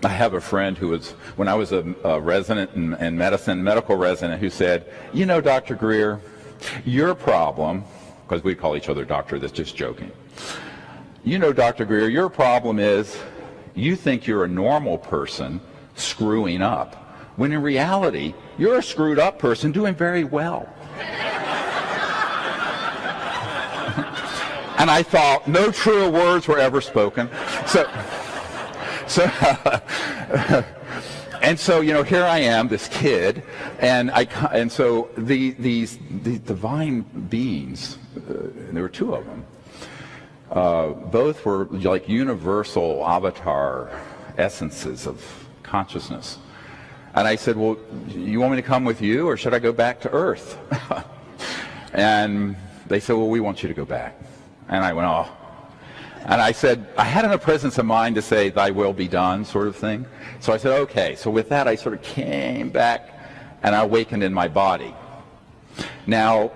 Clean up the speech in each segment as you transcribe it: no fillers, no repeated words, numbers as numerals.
I have a friend who was, when I was a resident in medicine, medical resident, who said, you know, Dr. Greer, your problem, because we call each other doctor, that's just joking. You know, Dr. Greer, your problem is you think you're a normal person screwing up, when in reality, you're a screwed up person doing very well. And I thought, no truer words were ever spoken. And so, you know, here I am, this kid, and so these divine beings, there were two of them. Both were like universal avatar essences of consciousness. And I said, well, you want me to come with you, or should I go back to Earth? And they said, well, we want you to go back. And I went, oh. And I said, I had enough presence of mind to say, thy will be done, sort of thing. So I said, okay. So with that, I sort of came back, and I awakened in my body. Now,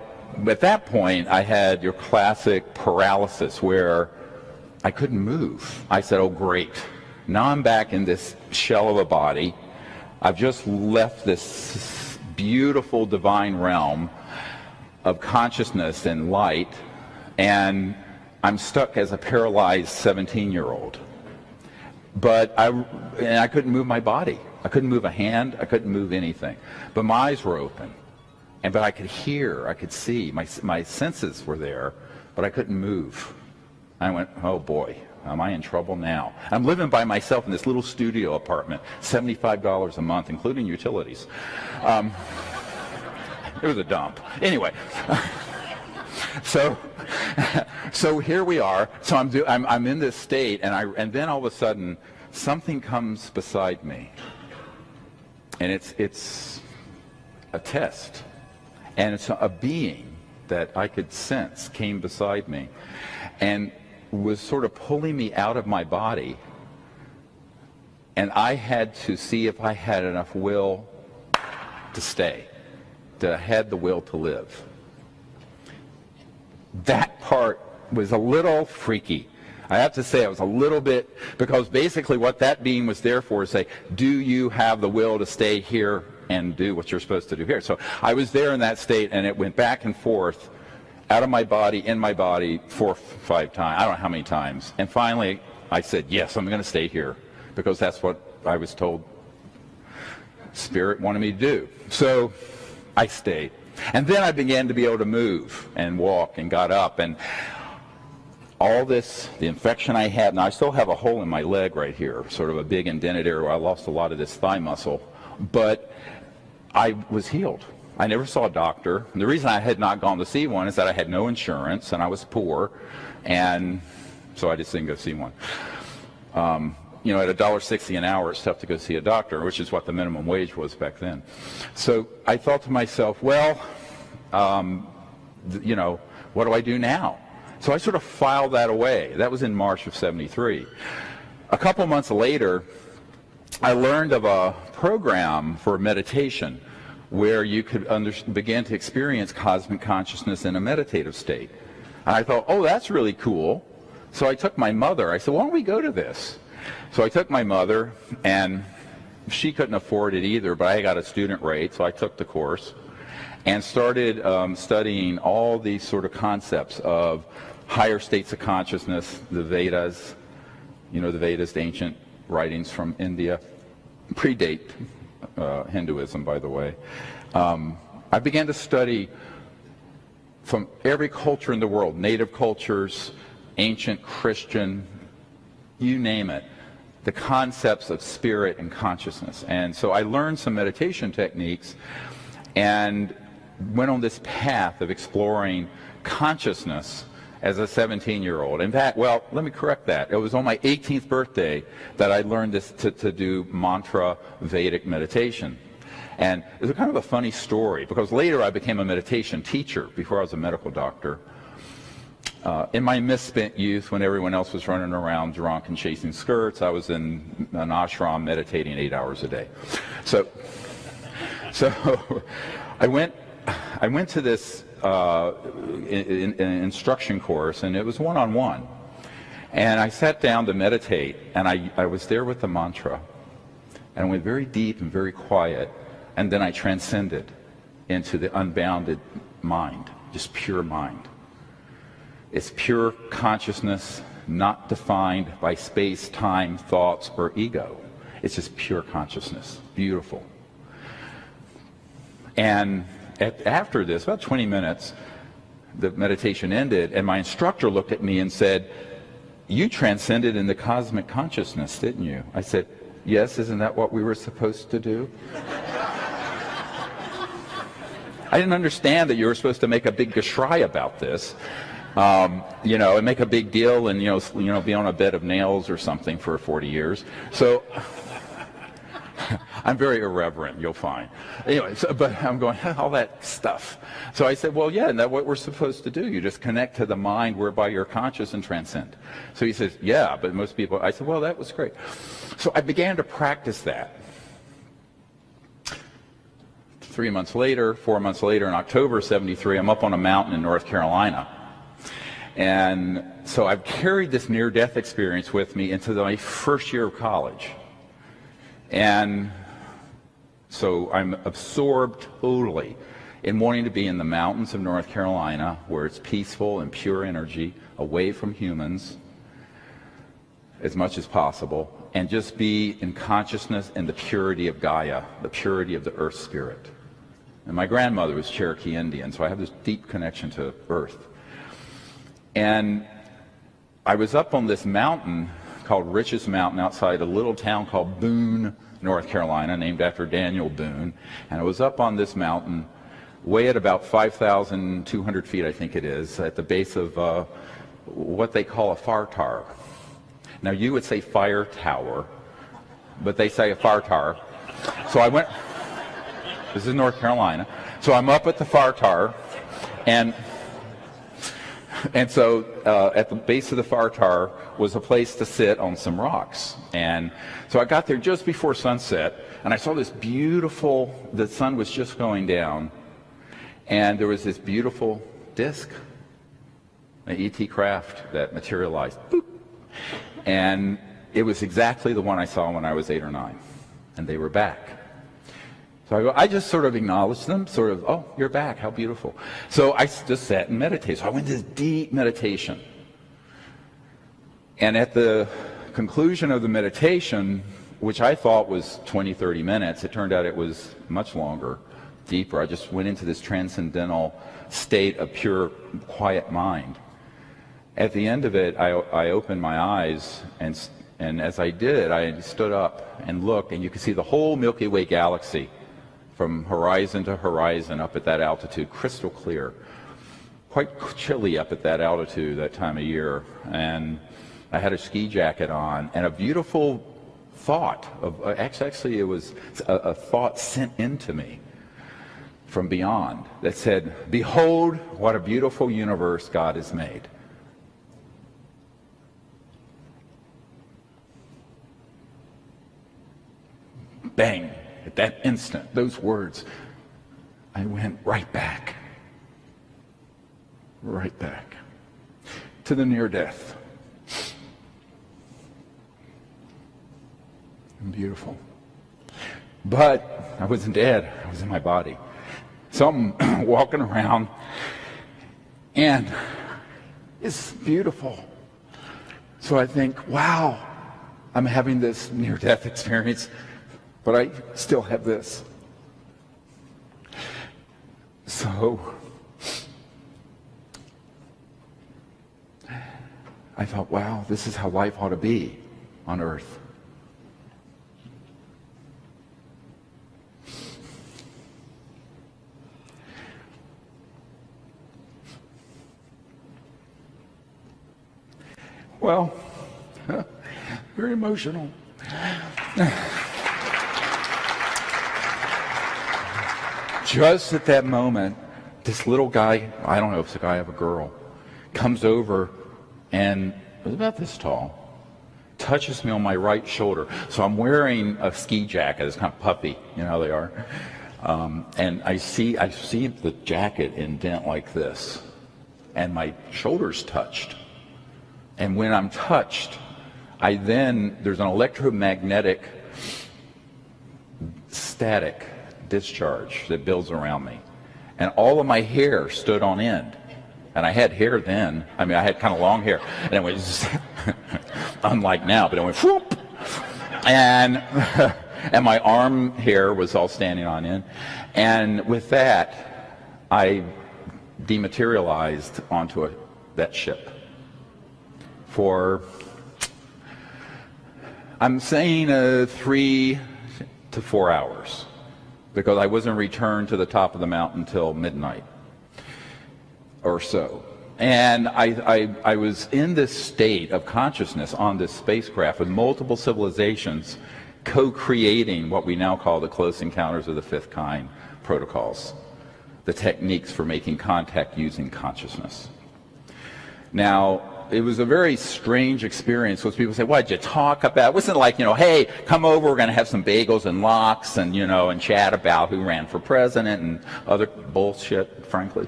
at that point, I had your classic paralysis where I couldn't move. I said, oh, great. Now I'm back in this shell of a body. I've just left this beautiful divine realm of consciousness and light, and I'm stuck as a paralyzed 17-year-old. But I couldn't move my body. I couldn't move a hand. I couldn't move anything. But my eyes were open. But I could hear. I could see. My senses were there, but I couldn't move. I went, oh boy, am I in trouble now? I'm living by myself in this little studio apartment, $75 a month, including utilities. It was a dump. Anyway. So here we are. So I'm in this state, and then all of a sudden something comes beside me, and it's a test, and it's a being that I could sense came beside me, and was sort of pulling me out of my body, and I had to see if I had enough will to stay, that I had the will to live. That part was a little freaky. I have to say it was a little bit, because basically what that being was there for is say, do you have the will to stay here and do what you're supposed to do here? So I was there in that state, and it went back and forth, out of my body, in my body, 4 or 5 times. I don't know how many times. And finally, I said, yes, I'm going to stay here, because that's what I was told Spirit wanted me to do. So I stayed. And then I began to be able to move and walk and got up. And all this, the infection I had, now I still have a hole in my leg right here, sort of a big indented area where I lost a lot of this thigh muscle. But I was healed. I never saw a doctor. And the reason I had not gone to see one is that I had no insurance and I was poor. And so I just didn't go see one. You know, at $1.60 an hour, it's tough to go see a doctor, which is what the minimum wage was back then. So I thought to myself, well, you know, what do I do now? So I sort of filed that away. That was in March of '73. A couple months later, I learned of a program for meditation where you could begin to experience cosmic consciousness in a meditative state. And I thought, oh, that's really cool. So I took my mother. I said, why don't we go to this? So I took my mother, and she couldn't afford it either, but I got a student rate, so I took the course and started studying all these sort of concepts of higher states of consciousness, the Vedas. You know, the Vedas, the ancient writings from India, predate Hinduism, by the way. I began to study from every culture in the world, native cultures, ancient Christian, you name it, the concepts of spirit and consciousness. And so I learned some meditation techniques and went on this path of exploring consciousness as a 17-year-old. In fact, well, let me correct that. It was on my 18th birthday that I learned this to do mantra Vedic meditation. And it's kind of a funny story, because later I became a meditation teacher before I was a medical doctor. In my misspent youth, when everyone else was running around drunk and chasing skirts, I was in an ashram meditating 8 hours a day. So I went to this instruction course, and it was one-on-one. And I sat down to meditate, and I was there with the mantra. And I went very deep and very quiet, and then I transcended into the unbounded mind, just pure mind. It's pure consciousness, not defined by space, time, thoughts, or ego. It's just pure consciousness. Beautiful. And after this, about 20 minutes, the meditation ended, and my instructor looked at me and said, "You transcended into cosmic consciousness, didn't you?" I said, "Yes, isn't that what we were supposed to do?" I didn't understand that you were supposed to make a big geschrei about this, and make a big deal, and be on a bed of nails or something for 40 years. So I'm very irreverent, you'll find. Anyway, but I'm going, all that stuff. So I said, well, yeah, and that's what we're supposed to do. You just connect to the mind whereby you're conscious and transcend. So he says, yeah, but most people, I said, well, that was great. So I began to practice that. 4 months later, in October '73, I'm up on a mountain in North Carolina. And so I've carried this near-death experience with me into my first year of college. And so I'm absorbed totally in wanting to be in the mountains of North Carolina, where it's peaceful and pure energy, away from humans as much as possible, and just be in consciousness and the purity of Gaia, the purity of the earth spirit. And my grandmother was Cherokee Indian, so I have this deep connection to earth. And I was up on this mountain called Riches Mountain outside a little town called Boone, North Carolina, named after Daniel Boone. And I was up on this mountain, way at about 5,200 feet, I think it is, at the base of what they call a fartar. Now, you would say fire tower, but they say a fartar. So I went, this is North Carolina, so I'm up at the fartar, and so at the base of the fartar was a place to sit on some rocks. And so I got there just before sunset, and I saw this beautiful, the sun was just going down, and there was this beautiful disc, an ET craft that materialized. Boop. And it was exactly the one I saw when I was 8 or 9, and they were back. So I just sort of acknowledged them, sort of, oh, you're back, how beautiful. So I just sat and meditated. So I went into this deep meditation. And at the conclusion of the meditation, which I thought was 20, 30 minutes, it turned out it was much longer, deeper. I just went into this transcendental state of pure, quiet mind. At the end of it, I opened my eyes, and as I did, I stood up and looked, and you could see the whole Milky Way galaxy from horizon to horizon up at that altitude, crystal clear. Quite chilly up at that altitude that time of year. And I had a ski jacket on, and a beautiful thought of, actually it was a thought sent into me from beyond that said, behold what a beautiful universe God has made. Bang. At that instant, those words, I went right back to the near death. And beautiful. But I wasn't dead, I was in my body. So I'm walking around, and it's beautiful. So I think, wow, I'm having this near-death experience, but I still have this. So I thought, wow, this is how life ought to be on earth. Well, very emotional. Just at that moment, this little guy, I don't know if it's a guy or a girl, comes over and was about this tall, touches me on my right shoulder. So I'm wearing a ski jacket. It's kind of puffy, you know how they are. And I see the jacket indent like this, and my shoulder's touched. And when I'm touched, there's an electromagnetic static discharge that builds around me. And all of my hair stood on end. And I had hair then. I mean, I had kind of long hair. And it was, unlike now, but it went whoop. And, and my arm hair was all standing on end. And with that, I dematerialized onto that ship for, I'm saying 3 to 4 hours, because I wasn't returned to the top of the mountain until midnight or so. And I was in this state of consciousness on this spacecraft with multiple civilizations co-creating what we now call the Close Encounters of the Fifth Kind protocols, the techniques for making contact using consciousness. Now, it was a very strange experience because people say, what'd you talk about? It wasn't like, hey, come over, we're going to have some bagels and lox and, and chat about who ran for president and other bullshit, frankly.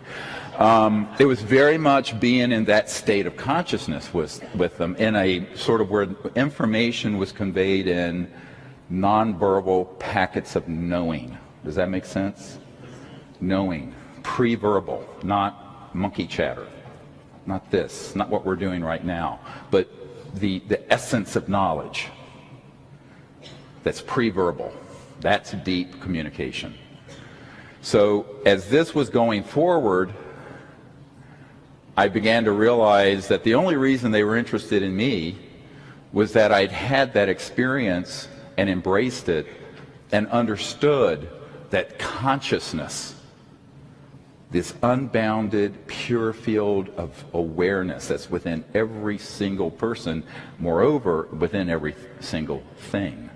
It was very much being in that state of consciousness with them, in a sort of where information was conveyed in nonverbal packets of knowing. Does that make sense? Knowing, pre-verbal, not monkey chatter. Not this, not what we're doing right now, but the essence of knowledge that's pre-verbal. That's deep communication. So as this was going forward, I began to realize that the only reason they were interested in me was that I'd had that experience and embraced it and understood that consciousness, this unbounded, pure field of awareness that's within every single person, moreover, within every single thing,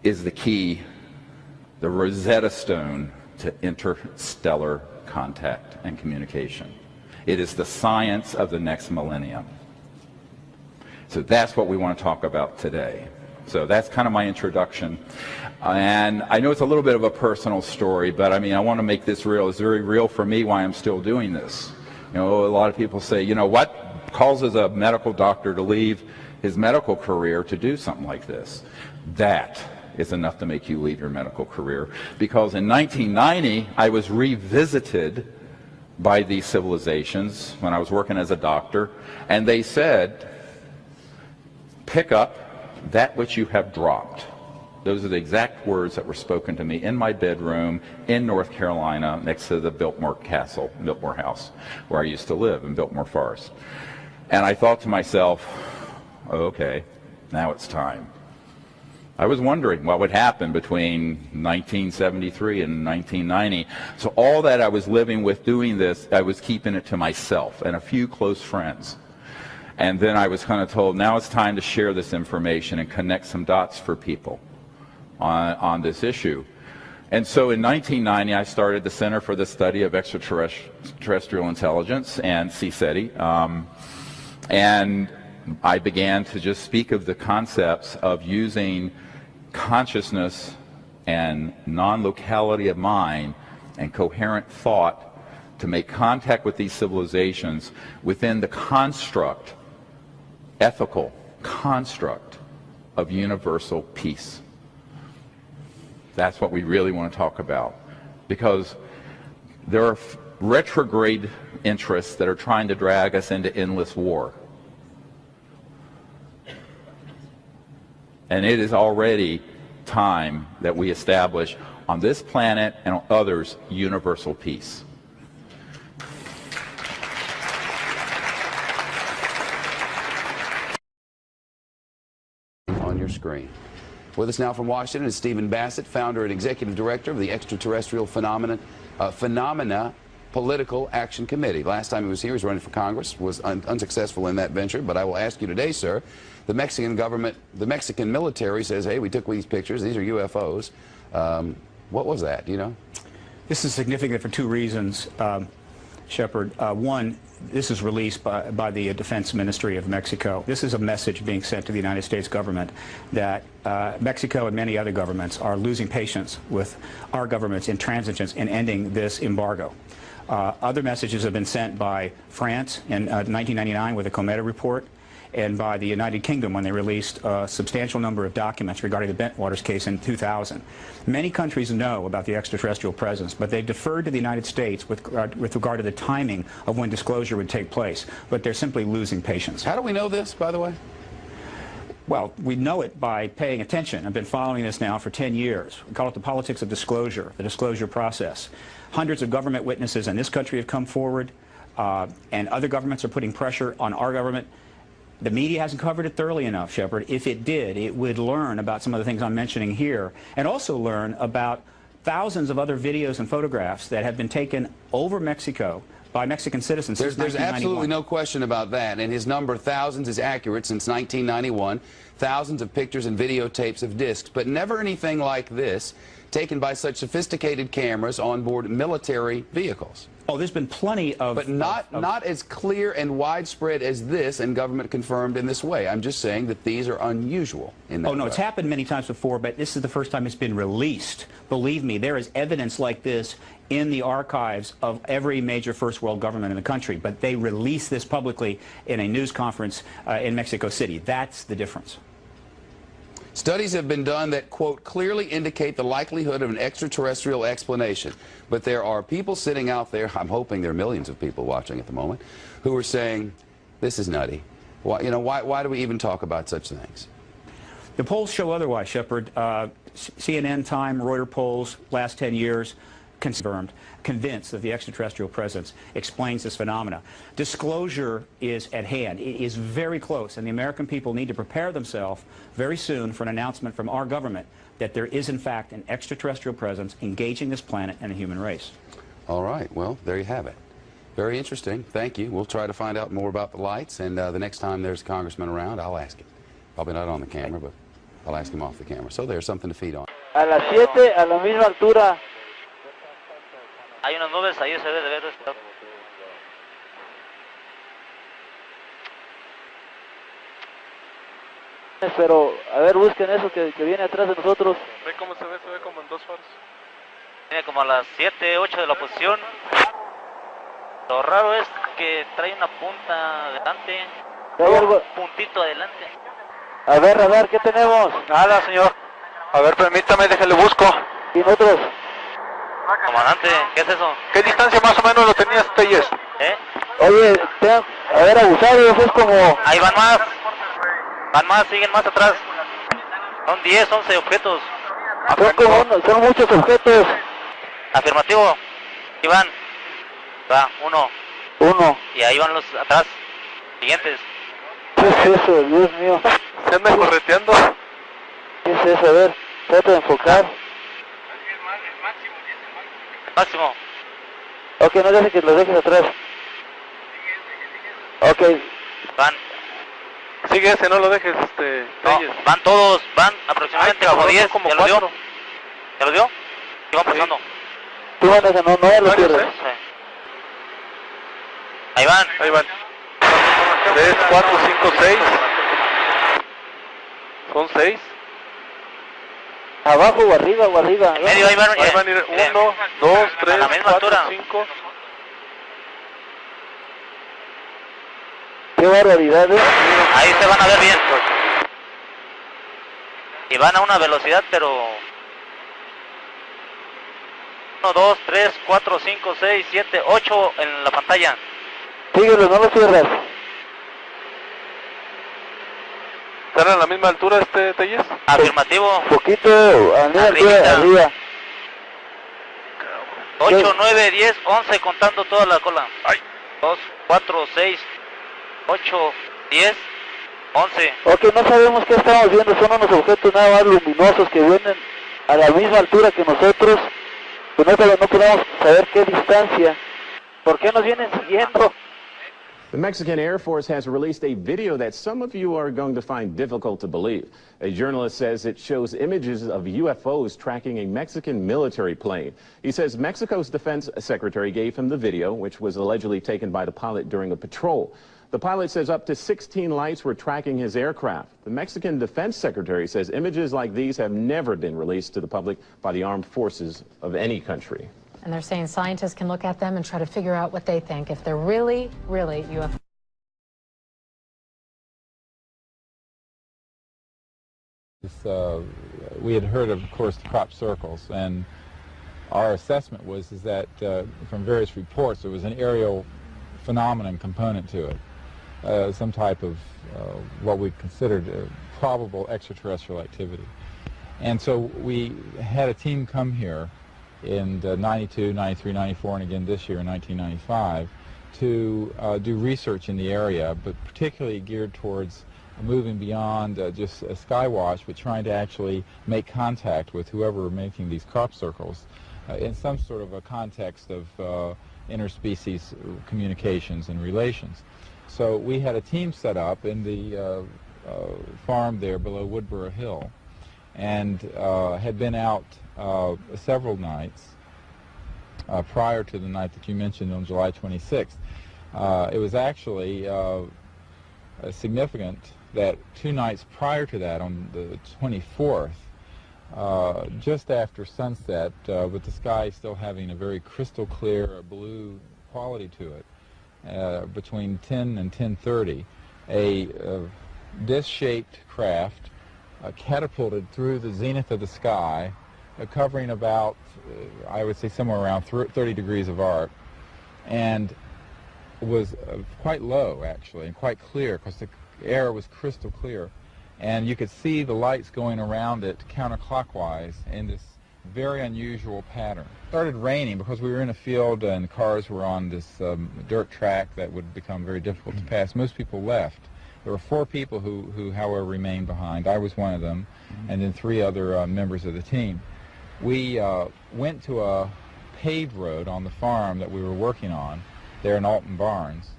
is the key, the Rosetta Stone to interstellar contact and communication. It is the science of the next millennium. So that's what we want to talk about today. So that's kind of my introduction. And I know it's a little bit of a personal story, but I mean, I want to make this real. It's very real for me why I'm still doing this. A lot of people say, what causes a medical doctor to leave his medical career to do something like this? That is enough to make you leave your medical career. Because in 1990, I was revisited by these civilizations when I was working as a doctor, and they said, pick up that which you have dropped. Those are the exact words that were spoken to me in my bedroom in North Carolina next to the Biltmore Castle, Biltmore House, where I used to live in Biltmore Forest. And I thought to myself, okay, now it's time. I was wondering what would happen between 1973 and 1990. So all that I was living with doing this, I was keeping it to myself and a few close friends. And then I was kind of told, now it's time to share this information and connect some dots for people on this issue. And so in 1990, I started the Center for the Study of Extraterrestrial Intelligence and CSETI. And I began to just speak of the concepts of using consciousness and non-locality of mind and coherent thought to make contact with these civilizations within the construct, ethical construct of universal peace. That's what we really want to talk about, because there are retrograde interests that are trying to drag us into endless war. And it is already time that we establish on this planet and on others universal peace. On your screen. With us now from Washington is Stephen Bassett, founder and executive director of the Extraterrestrial Phenomena Political Action Committee. Last time he was here, he was running for Congress, was unsuccessful in that venture. But I will ask you today, sir, the Mexican government, the Mexican military says, hey, we took these pictures, these are UFOs. What was that, do you know? This is significant for two reasons, Shepard. One, this is released by the Defense Ministry of Mexico. This is a message being sent to the United States government that Mexico and many other governments are losing patience with our government's intransigence in ending this embargo. Other messages have been sent by France in 1999 with the Cometa report, and by the United Kingdom when they released a substantial number of documents regarding the Bentwaters case in 2000. Many countries know about the extraterrestrial presence, but they've deferred to the United States with regard to the timing of when disclosure would take place, but they're simply losing patience. How do we know this, by the way? Well, we know it by paying attention. I've been following this now for 10 years. We call it the politics of disclosure, the disclosure process. Hundreds of government witnesses in this country have come forward, and other governments are putting pressure on our government. The media hasn't covered it thoroughly enough, Shepard. If it did, it would learn about some of the things I'm mentioning here, and also learn about thousands of other videos and photographs that have been taken over Mexico by Mexican citizens since 1991. There's absolutely no question about that, and his number, thousands, is accurate since 1991. Thousands of pictures and videotapes of discs, but never anything like this, taken by such sophisticated cameras on board military vehicles. Oh, there's been plenty of... But not as clear and widespread as this, and government confirmed in this way. I'm just saying that these are unusual in that Oh, no, way. it's happened many times before, but this is the first time it's been released. Believe me, there is evidence like this in the archives of every major first world government in the country, but they release this publicly in a news conference in Mexico City. That's the difference. Studies have been done that, quote, clearly indicate the likelihood of an extraterrestrial explanation. But there are people sitting out there, I'm hoping there are millions of people watching at the moment, who are saying, this is nutty. Why, you know, why do we even talk about such things? The polls show otherwise, Shepard. CNN, Time, Reuters polls, last 10 years, confirmed, convinced that the extraterrestrial presence explains this phenomena. Disclosure is at hand. It is very close, and the American people need to prepare themselves very soon for an announcement from our government that there is, in fact, an extraterrestrial presence engaging this planet and the human race. All right. Well, there you have it. Very interesting. Thank you. We'll try to find out more about the lights, and the next time there's a congressman around, I'll ask him. Probably not on the camera, but I'll ask him off the camera. So there's something to feed on. A las 7, a la misma altura. Hay unas nubes, ahí se debe de ver esto. Pero, a ver, busquen eso que viene atrás de nosotros. Ve cómo se ve como en dos faros. Viene como a las 7, 8 de la posición. Lo raro es que trae una punta adelante. ¿Hay algo? Puntito adelante. A ver, ¿qué tenemos? Nada, señor. A ver, permítame, déjale busco. ¿Y nosotros? Comandante, ¿qué es eso? ¿Qué distancia más o menos lo tenías, Telles? Oye, a ver, abusados, es como... Ahí van más. Van más, siguen más atrás. Son 10, 11 objetos. Son muchos objetos. Afirmativo. Ahí van. Va, uno. Y ahí van los atrás. Siguientes. ¿Qué es eso, Dios mío? ¿Se anda correteando? ¿Qué es eso? A ver, trata de enfocar. Máximo. Ok, no dejes que los dejes atrás. Ok. Van. Sigue ese, no lo dejes, No, Telles. van todos, van aproximadamente Ay, cabrón, como 10. como ¿Ya lo dio? 4. ¿Ya lo dio? Y van pasando. Tú mandas, no lo cierres. Sí. Ahí van. Ahí van. 3, 4, 5, 6. Son 6. ¿Abajo o arriba o arriba? En medio, ahí van. Ahí van a ir 1, 2, 3, a la misma 4, altura. 5. Qué barbaridad, ¿eh? Ahí se van a ver bien. Y van a una velocidad, pero... 1, 2, 3, 4, 5, 6, 7, 8 en la pantalla. Síguelo, no lo cierras. ¿Están a la misma altura, Telles? Afirmativo. Poquito, Arribita. arriba. 8, 9, 10, 11 contando toda la cola. 2, 4, 6, 8, 10, 11. Ok, no sabemos qué estamos viendo, son unos objetos nada más luminosos que vienen a la misma altura que nosotros, pero no podemos saber qué distancia. ¿Por qué nos vienen siguiendo? The Mexican Air Force has released a video that some of you are going to find difficult to believe. A journalist says it shows images of UFOs tracking a Mexican military plane. He says Mexico's defense secretary gave him the video, which was allegedly taken by the pilot during a patrol. The pilot says up to 16 lights were tracking his aircraft. The Mexican defense secretary says images like these have never been released to the public by the armed forces of any country. And they're saying scientists can look at them and try to figure out what they think, if they're really, really UFO. We had heard of course, the crop circles, and our assessment was that from various reports there was an aerial phenomenon component to it, some type of what we considered probable extraterrestrial activity. And so we had a team come here in 92, 93, 94, and again this year in 1995 to do research in the area, but particularly geared towards moving beyond just a sky watch, but trying to actually make contact with whoever were making these crop circles in some sort of a context of interspecies communications and relations. So we had a team set up in the farm there below Woodborough Hill, and had been out several nights prior to the night that you mentioned on July 26th. It was actually significant that 2 nights prior to that, on the 24th, just after sunset, with the sky still having a very crystal clear blue quality to it, between 10 and 10:30, a disc-shaped craft catapulted through the zenith of the sky, covering about, I would say, somewhere around 30 degrees of arc, and was quite low, actually, and quite clear, because the air was crystal clear. And you could see the lights going around it counterclockwise in this very unusual pattern. It started raining because we were in a field and the cars were on this dirt track that would become very difficult to pass. Most people left. There were 4 people who however, remained behind. I was one of them, and then 3 other members of the team. We went to a paved road on the farm that we were working on there in Alton Barnes,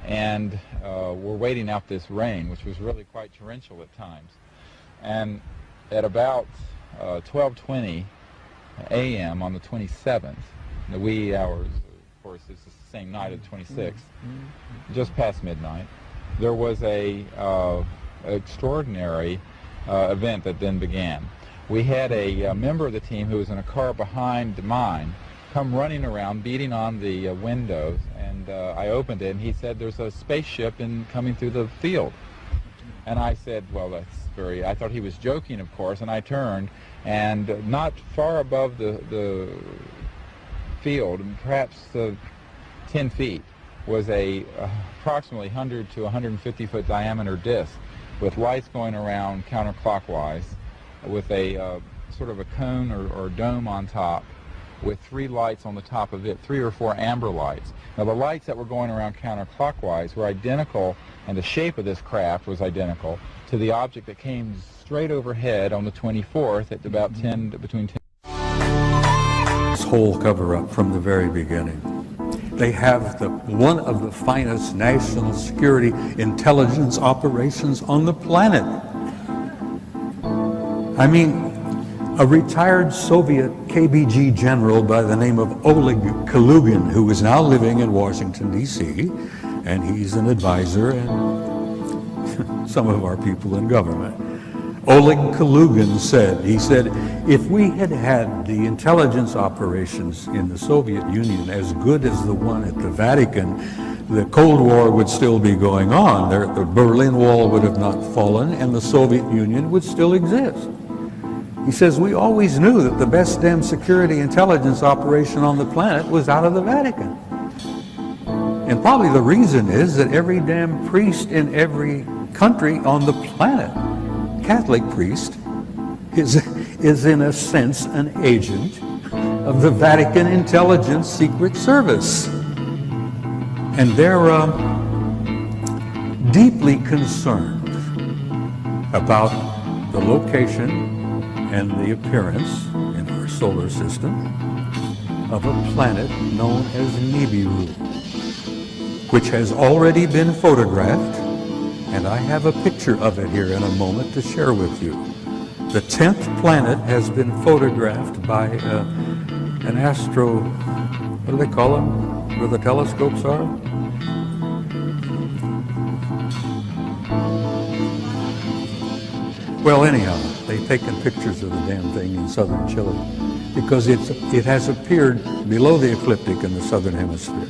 and we're waiting out this rain, which was really quite torrential at times. And at about 12:20 a.m. on the 27th, the wee hours, of course, it's the same night of the 26th, just past midnight, there was a extraordinary event that then began. We had a member of the team who was in a car behind mine come running around, beating on the windows, and I opened it, and he said, "There's a spaceship coming through the field." And I said, well, I thought he was joking, of course, and I turned, and not far above the field, perhaps 10 feet, was a approximately 100 to 150 foot diameter disc with lights going around counterclockwise, with a sort of a cone or dome on top, with 3 lights on the top of it, 3 or 4 amber lights. Now the lights that were going around counterclockwise were identical, and the shape of this craft was identical to the object that came straight overhead on the 24th at about between 10. This whole cover-up from the very beginning. They have one of the finest national security intelligence operations on the planet. I mean, a retired Soviet KGB general by the name of Oleg Kalugin, who is now living in Washington, D.C., and he's an advisor and some of our people in government. Oleg Kalugin said, if we had had the intelligence operations in the Soviet Union as good as the one at the Vatican, the Cold War would still be going on. The Berlin Wall would have not fallen, and the Soviet Union would still exist. He says, we always knew that the best damn security intelligence operation on the planet was out of the Vatican. And probably the reason is that every damn priest in every country on the planet, Catholic priest, is in a sense an agent of the Vatican Intelligence Secret Service. And they're deeply concerned about the location and the appearance in our solar system of a planet known as Nibiru, which has already been photographed, and I have a picture of it here in a moment to share with you. The 10th planet has been photographed by an astro, what do they call them, where the telescopes are? Well, anyhow, they've taken pictures of the damn thing in southern Chile because it has appeared below the ecliptic in the southern hemisphere.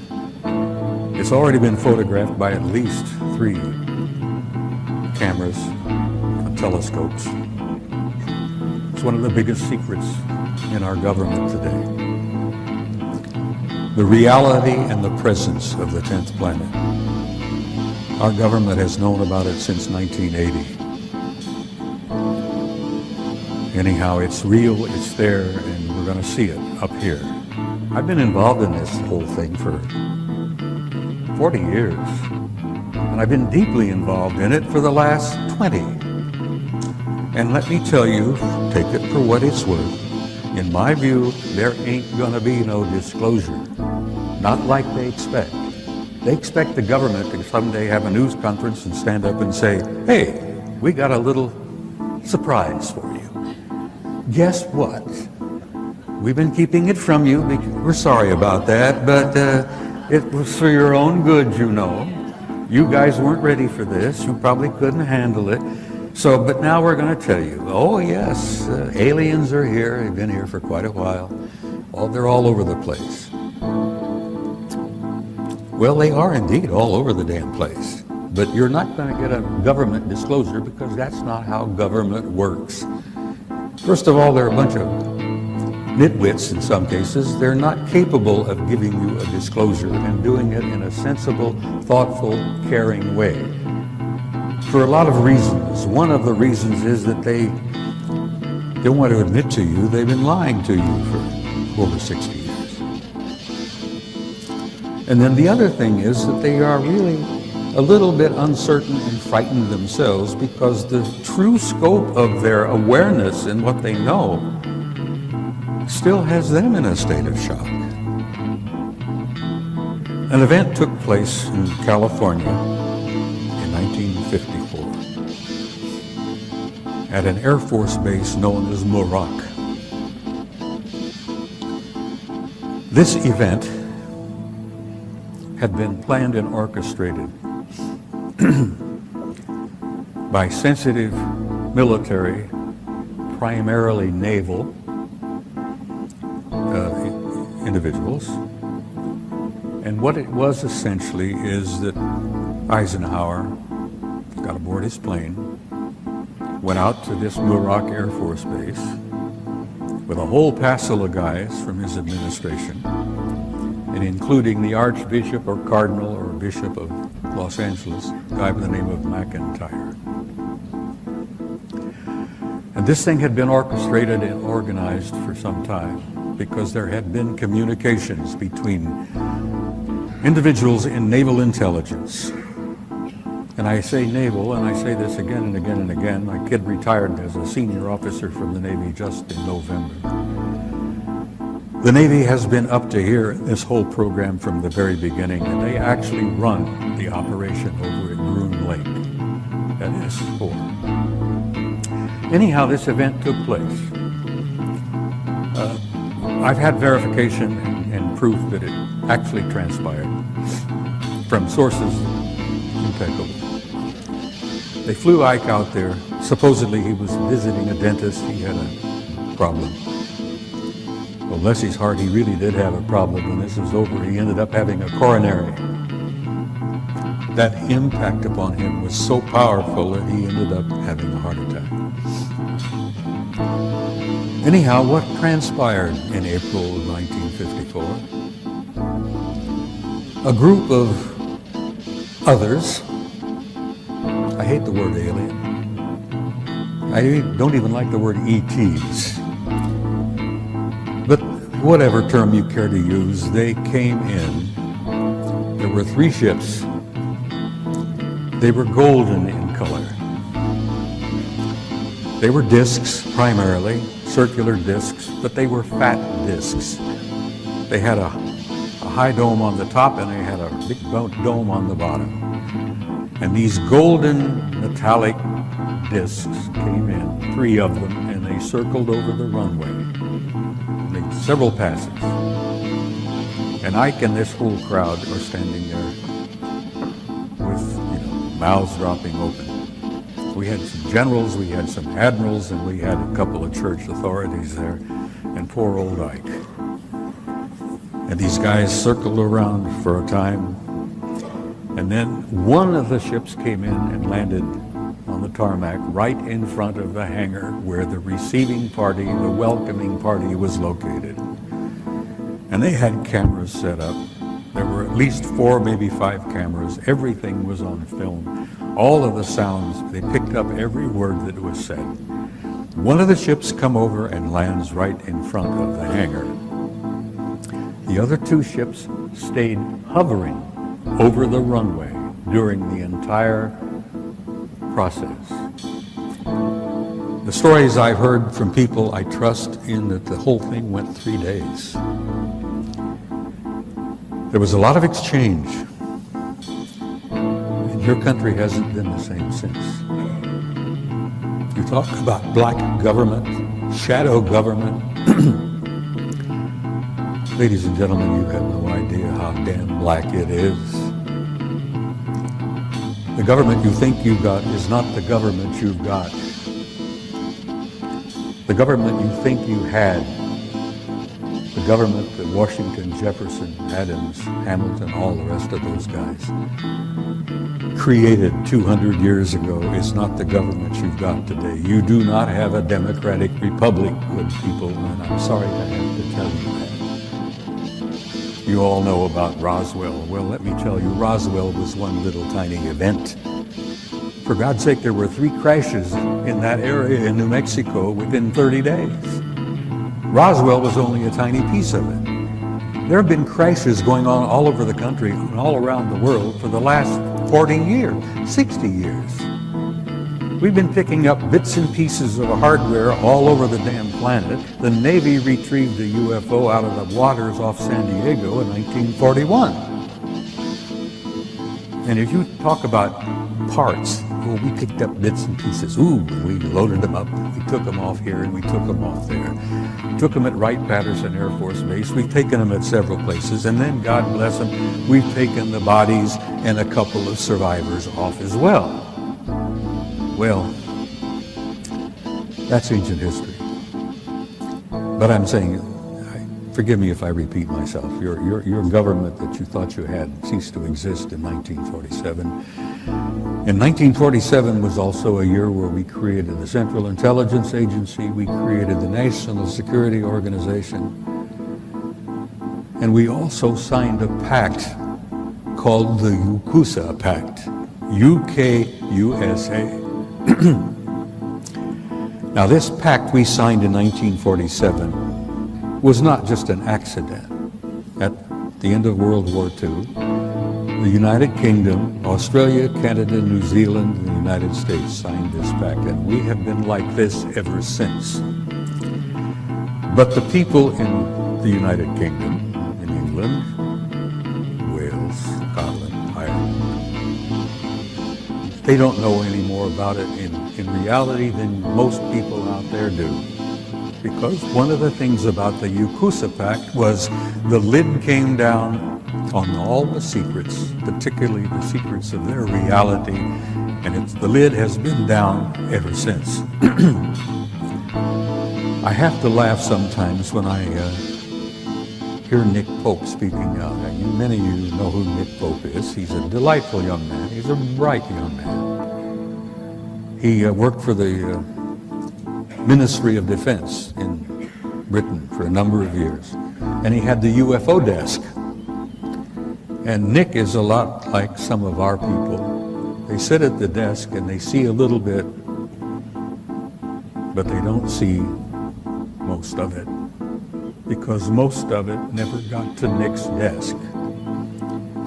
It's already been photographed by at least 3 cameras, telescopes, It's one of the biggest secrets in our government today. The reality and the presence of the 10th planet. Our government has known about it since 1980. Anyhow, it's real, it's there, and we're going to see it up here. I've been involved in this whole thing for 40 years, and I've been deeply involved in it for the last 20. And let me tell you, take it for what it's worth, in my view, there ain't going to be no disclosure. Not like they expect. They expect the government to someday have a news conference and stand up and say, hey, we got a little surprise for you. Guess what? We've been keeping it from you. We're sorry about that, but it was for your own good, you know. You guys weren't ready for this. You probably couldn't handle it. So, but now we're going to tell you, oh yes, aliens are here. They've been here for quite a while. They're all over the place. Well, they are indeed all over the damn place. But you're not going to get a government disclosure because that's not how government works. First of all, they're a bunch of nitwits in some cases. They're not capable of giving you a disclosure and doing it in a sensible, thoughtful, caring way. For a lot of reasons. One of the reasons is that they don't want to admit to you they've been lying to you for over 60 years. And then the other thing is that they are really a little bit uncertain and frightened themselves because the true scope of their awareness and what they know still has them in a state of shock. An event took place in California in 1954 at an Air Force base known as Wilcock. This event had been planned and orchestrated by sensitive military, primarily naval individuals. And what it was essentially is that Eisenhower got aboard his plane, went out to this Wilcock Air Force Base with a whole passel of guys from his administration, and including the Archbishop or Cardinal or Bishop of Los Angeles, a guy by the name of McIntyre. And this thing had been orchestrated and organized for some time because there had been communications between individuals in naval intelligence. And I say naval, and I say this again and again and again. My kid retired as a senior officer from the Navy just in November. The Navy has been up to here, this whole program from the very beginning, and they actually run the operation over at Groom Lake, at S4. Anyhow, this event took place. I've had verification and proof that it actually transpired from sources impeccable. They flew Ike out there. Supposedly he was visiting a dentist. He had a problem. Well, bless his heart, he really did have a problem. When this was over, he ended up having a coronary. That impact upon him was so powerful that he ended up having a heart attack. Anyhow, what transpired in April of 1954? A group of others, I hate the word alien, I don't even like the word ETs, but whatever term you care to use, they came in. There were 3 ships. They were golden in color. They were discs primarily, circular discs, but they were fat discs. They had a high dome on the top and they had a big dome on the bottom. And these golden metallic discs came in, 3 of them, and they circled over the runway. Made several passes. And Ike and this whole crowd are standing there with, mouths dropping open. We had some generals, we had some admirals, and we had a couple of church authorities there, and poor old Ike. And these guys circled around for a time, and then one of the ships came in and landed on the tarmac right in front of the hangar where the receiving party, the welcoming party, was located. And they had cameras set up. There were at least 4, maybe 5 cameras. Everything was on film. All of the sounds, they picked up every word that was said. One of the ships come over and lands right in front of the hangar. The other 2 ships stayed hovering over the runway during the entire process. The stories I've heard from people I trust in that the whole thing went 3 days. There was a lot of exchange. And your country hasn't been the same since. You talk about black government, shadow government. Ladies and gentlemen, you have no idea how damn black it is. The government you think you've got is not the government you've got. The government you think you had, the government that Washington, Jefferson, Adams, Hamilton, all the rest of those guys created 200 years ago, is not the government you've got today. You do not have a democratic republic, good people, and I'm sorry to have to tell you that. You all know about Roswell. Well, let me tell you, Roswell was one little tiny event. For God's sake, there were 3 crashes in that area in New Mexico within 30 days. Roswell was only a tiny piece of it. There have been crashes going on all over the country and all around the world for the last 40 years, 60 years. We've been picking up bits and pieces of hardware all over the damn planet. The Navy retrieved a UFO out of the waters off San Diego in 1941. And if you talk about parts, well, we picked up bits and pieces. Ooh, we loaded them up. We took them off here and we took them off there. Took them at Wright-Patterson Air Force Base. We've taken them at several places. And then, God bless them, we've taken the bodies and a couple of survivors off as well. Well, that's ancient history. But I'm saying, forgive me if I repeat myself, your government that you thought you had ceased to exist in 1947. And 1947 was also a year where we created the Central Intelligence Agency, we created the National Security Organization, and we also signed a pact called the UKUSA Pact, UK-USA. Now, this pact we signed in 1947 was not just an accident. At the end of World War II, the United Kingdom, Australia, Canada, New Zealand, and the United States signed this pact, and we have been like this ever since. But the people in the United Kingdom, in England, Wales, Scotland, Ireland, they don't know any more about it in reality than most people out there do. Because one of the things about the UKUSA Pact was the lid came down on all the secrets, particularly the secrets of their reality, and the lid has been down ever since. I have to laugh sometimes when I hear Nick Pope speaking out. Many of you know who Nick Pope is. He's a delightful young man. He's a bright young man. He worked for the Ministry of Defense in Britain for a number of years, and he had the UFO desk. And Nick is a lot like some of our people. They sit at the desk and they see a little bit, but they don't see most of it, because most of it never got to Nick's desk.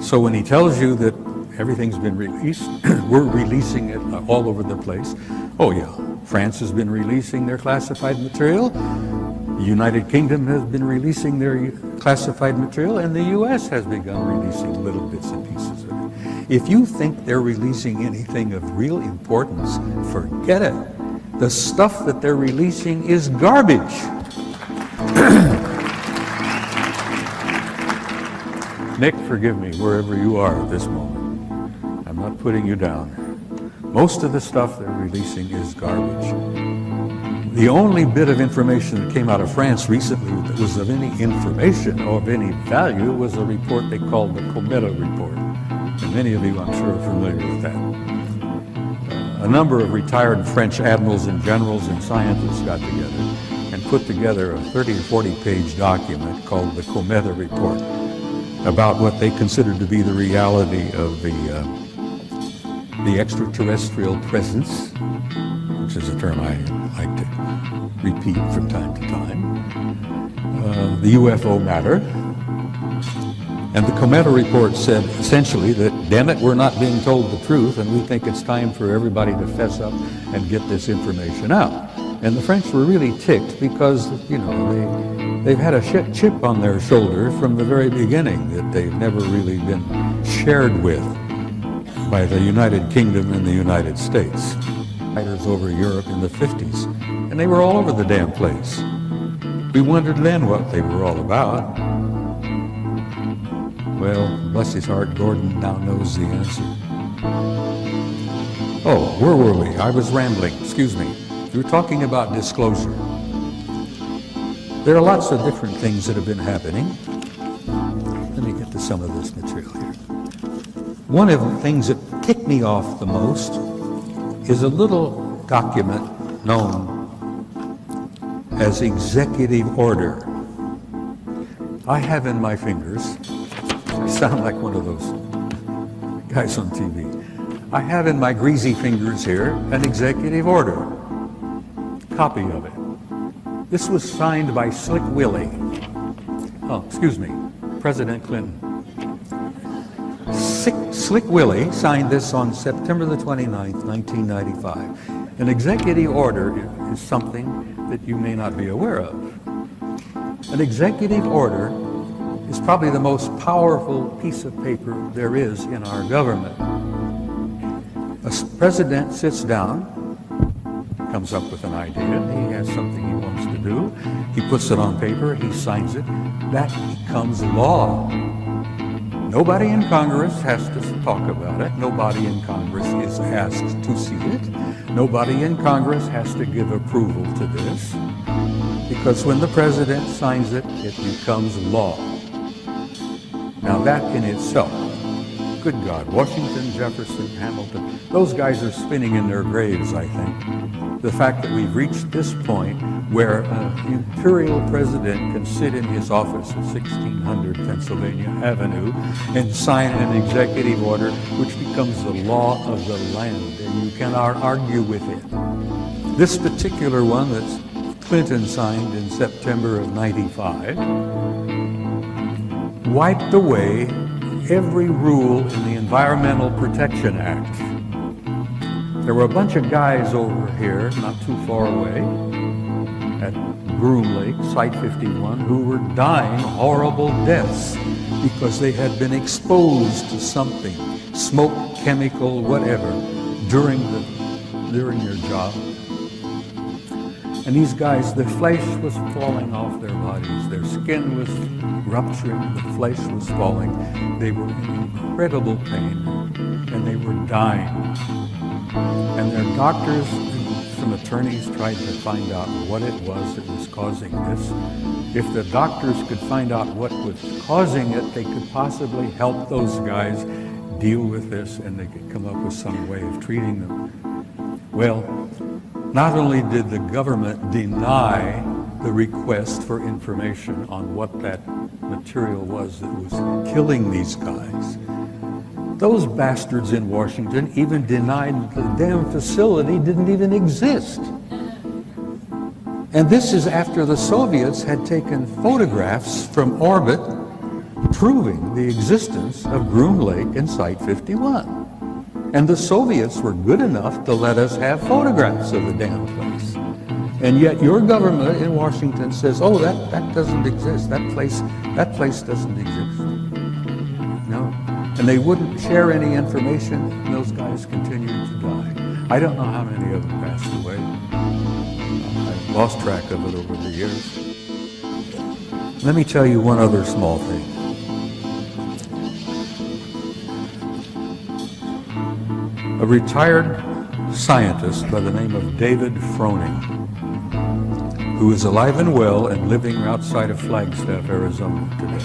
So when he tells you that everything's been released, we're releasing it all over the place. Oh yeah, France has been releasing their classified material. The United Kingdom has been releasing their classified material, and the U.S. has begun releasing little bits and pieces of it. If you think they're releasing anything of real importance, forget it. The stuff that they're releasing is garbage. Nick, forgive me wherever you are at this moment. I'm not putting you down. Most of the stuff they're releasing is garbage. The only bit of information that came out of France recently that was of any information or of any value was a report they called the Cometa Report. And many of you, I'm sure, are familiar with that. a number of retired French admirals and generals and scientists got together and put together a 30 or 40-page document called the Cometa Report about what they considered to be the reality of the extraterrestrial presence, which is a term I like to repeat from time to time, the UFO matter. And the Cometa Report said essentially that, damn it, we're not being told the truth, and we think it's time for everybody to fess up and get this information out. And the French were really ticked because, you know, they've had a chip on their shoulder from the very beginning that they've never really been shared with by the United Kingdom and the United States. Fighters over Europe in the 50s, and they were all over the damn place. We wondered then what they were all about. Well, bless his heart, Gordon now knows the answer. Oh, where were we? I was rambling, excuse me. We were talking about disclosure. There are lots of different things that have been happening. Let me get to some of this material here. One of the things that ticked me off the most is a little document known as Executive Order. I have in my fingers, I sound like one of those guys on TV. I have in my greasy fingers here an Executive Order, copy of it. This was signed by Slick Willie. Oh, excuse me, President Clinton. Slick Willie signed this on September the 29th, 1995. An executive order is something that you may not be aware of. An executive order is probably the most powerful piece of paper there is in our government. A president sits down, comes up with an idea, he has something he wants to do, he puts it on paper, he signs it, that becomes law. Nobody in Congress has to talk about it. Nobody in Congress is asked to see it. Nobody in Congress has to give approval to this, because when the president signs it, it becomes law. Now that in itself, good God, Washington, Jefferson, Hamilton, those guys are spinning in their graves, I think. The fact that we've reached this point where an imperial president can sit in his office at 1600 Pennsylvania Avenue and sign an executive order which becomes the law of the land, and you cannot argue with it. This particular one that Clinton signed in September of '95 wiped away every rule in the Environmental Protection Act. There were a bunch of guys over here, not too far away, at Groom Lake, Site 51, who were dying horrible deaths because they had been exposed to something, smoke, chemical, whatever, during their job. And these guys, their flesh was falling off their bodies, their skin was rupturing, the flesh was falling. They were in incredible pain, and they were dying. And their doctors and some attorneys tried to find out what it was that was causing this. If the doctors could find out what was causing it, they could possibly help those guys deal with this, and they could come up with some way of treating them. Well, not only did the government deny the request for information on what that material was that was killing these guys, those bastards in Washington even denied the damn facility didn't even exist. And this is after the Soviets had taken photographs from orbit proving the existence of Groom Lake and Site 51. And the Soviets were good enough to let us have photographs of the damn place. And yet your government in Washington says, oh, that doesn't exist. That place doesn't exist. No. And they wouldn't share any information, and those guys continued to die. I don't know how many of them passed away. I've lost track of it over the years. Let me tell you one other small thing. A retired scientist by the name of David Froning, who is alive and well and living outside of Flagstaff, Arizona today.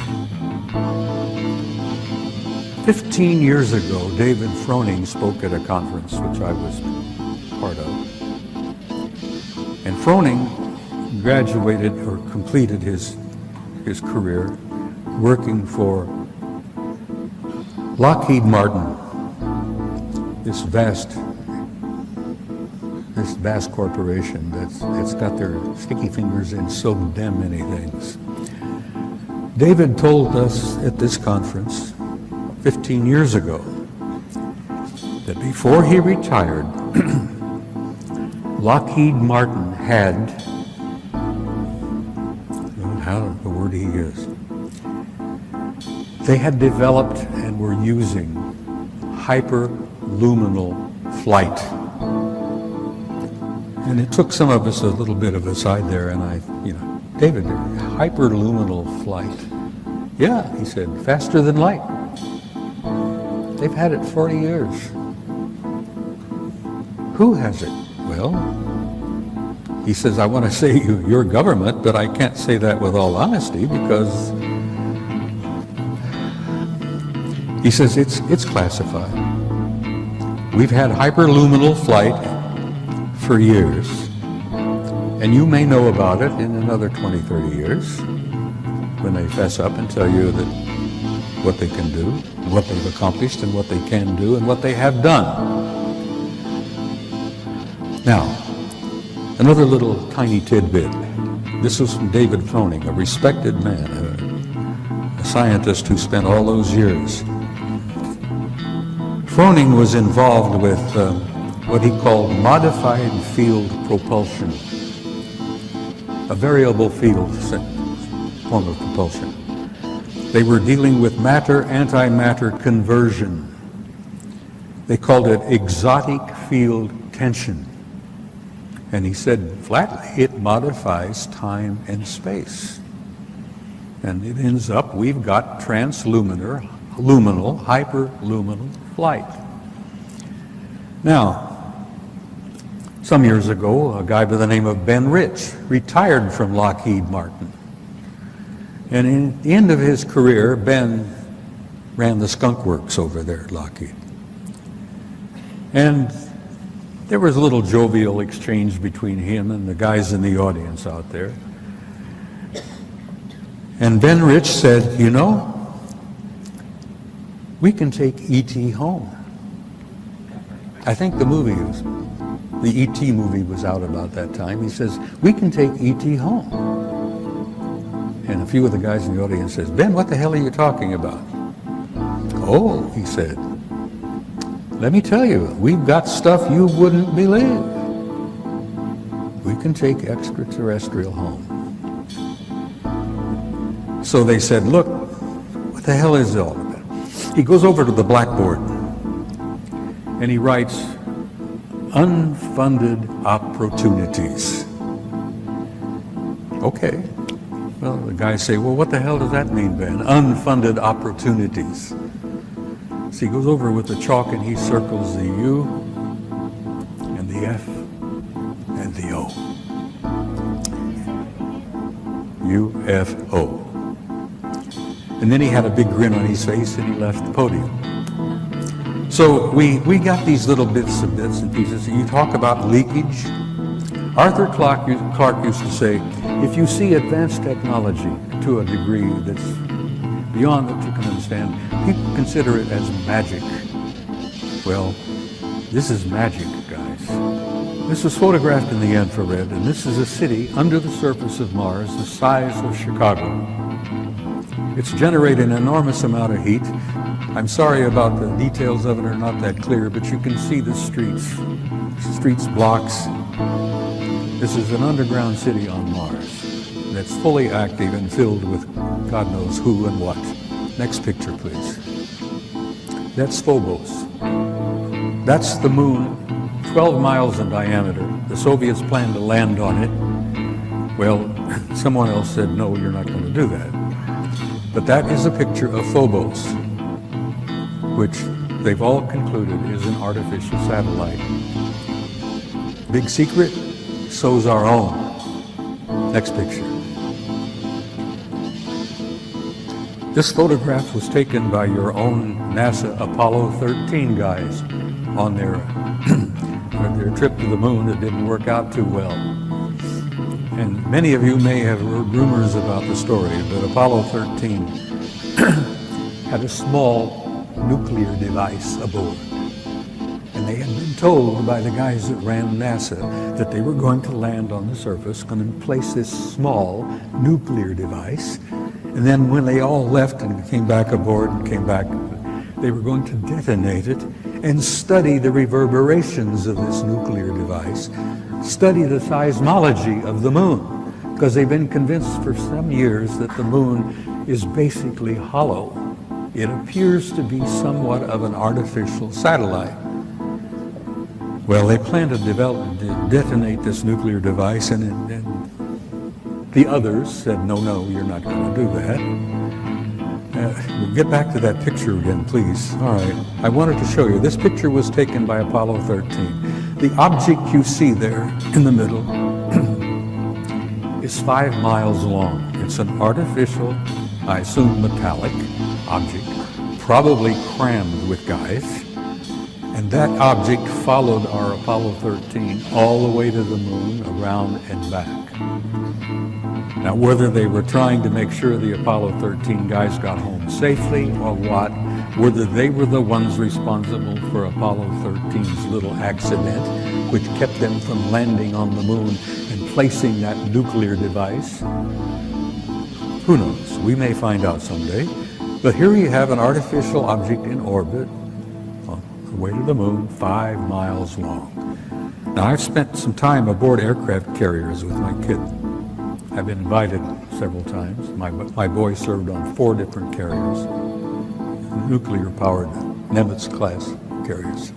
15 years ago, David Froning spoke at a conference which I was part of. And Froning graduated or completed his career working for Lockheed Martin, this vast corporation that's got their sticky fingers in so damn many things. David told us at this conference 15 years ago that before he retired, Lockheed Martin had, how the word he is, they had developed and were using hyperluminal flight. And it took some of us a little bit of a side there, and David, hyperluminal flight. Yeah, he said, faster than light. They've had it 40 years. Who has it? Well, he says, I want to say your government, but I can't say that with all honesty because he says it's classified. We've had hyperluminal flight for years, and you may know about it in another 20, 30 years when they fess up and tell you that what they can do, what they've accomplished, and what they can do, and what they have done. Now, another little tiny tidbit. This was from David Froning, a respected man, a scientist who spent all those years. Froning was involved with what he called modified field propulsion, a variable field form of propulsion. They were dealing with matter-antimatter conversion. They called it exotic field tension. And he said flatly, it modifies time and space. And it ends up, we've got luminal, hyperluminal flight. Now, some years ago, a guy by the name of Ben Rich retired from Lockheed Martin. And in the end of his career, Ben ran the skunk works over there at Lockheed. And there was a little jovial exchange between him and the guys in the audience out there. And Ben Rich said, you know, we can take E.T. home. I think the E.T. movie was out about that time. He says, we can take E.T. home. And a few of the guys in the audience says, Ben, what the hell are you talking about? Oh, he said, let me tell you, we've got stuff you wouldn't believe. We can take extraterrestrial home. So they said, look, what the hell is it all about? He goes over to the blackboard and he writes, unfunded opportunities. Okay. Well, the guys say, well, what the hell does that mean, Ben? Unfunded opportunities. So he goes over with the chalk and he circles the U and the F and the O. UFO. And then he had a big grin on his face and he left the podium. So we got these little bits and pieces. You talk about leakage. Arthur Clarke used to say, if you see advanced technology to a degree that's beyond what you can understand, people consider it as magic. Well, this is magic, guys. This was photographed in the infrared, and this is a city under the surface of Mars the size of Chicago. It's generating an enormous amount of heat. I'm sorry about the details of it are not that clear, but you can see the streets, blocks. This is an underground city on Mars that's fully active and filled with God knows who and what. Next picture, please. That's Phobos. That's the moon, 12 miles in diameter. The Soviets planned to land on it. Well, someone else said, no, you're not going to do that. But that is a picture of Phobos, which they've all concluded is an artificial satellite. Big secret? So's our own. Next picture. This photograph was taken by your own NASA Apollo 13 guys on their their trip to the moon, it didn't work out too well. And many of you may have heard rumors about the story, but Apollo 13 had a small nuclear device aboard. And they had been told by the guys that ran NASA that they were going to land on the surface, going to place this small nuclear device. And then when they all left and came back aboard and came back, they were going to detonate it and study the reverberations of this nuclear device, study the seismology of the moon, because they've been convinced for some years that the moon is basically hollow. It appears to be somewhat of an artificial satellite. Well, they plan to detonate this nuclear device, and the others said, no, you're not going to do that. We'll get back to that picture again, please. All right, I wanted to show you. This picture was taken by Apollo 13. The object you see there in the middle is 5 miles long. It's an artificial, I assume metallic object, probably crammed with guys. And that object followed our Apollo 13 all the way to the moon, around and back. Now, whether they were trying to make sure the Apollo 13 guys got home safely or what, whether they were the ones responsible for Apollo 13's little accident, which kept them from landing on the moon and placing that nuclear device, who knows? We may find out someday. But here you have an artificial object in orbit, way to the moon, 5 miles long. Now, I've spent some time aboard aircraft carriers with my kid. I've been invited several times. My boy served on 4 different carriers, nuclear-powered Nimitz-class carriers.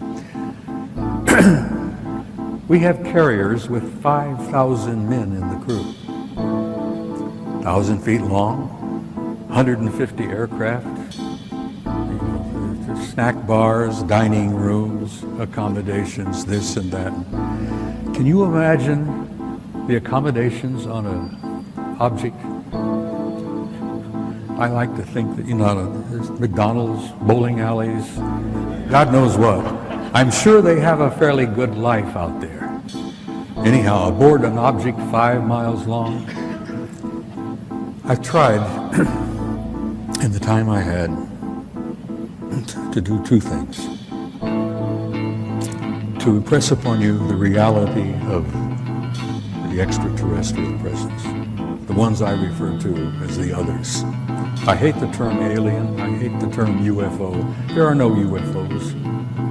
We have carriers with 5,000 men in the crew, 1,000 feet long, 150 aircraft, snack bars, dining rooms, accommodations, this and that. Can you imagine the accommodations on an object? I like to think that, there's McDonald's, bowling alleys, God knows what. I'm sure they have a fairly good life out there. Anyhow, aboard an object 5 miles long, I've tried, in the time I had, to do 2 things. To impress upon you the reality of the extraterrestrial presence, the ones I refer to as the others. I hate the term alien, I hate the term UFO. There are no UFOs.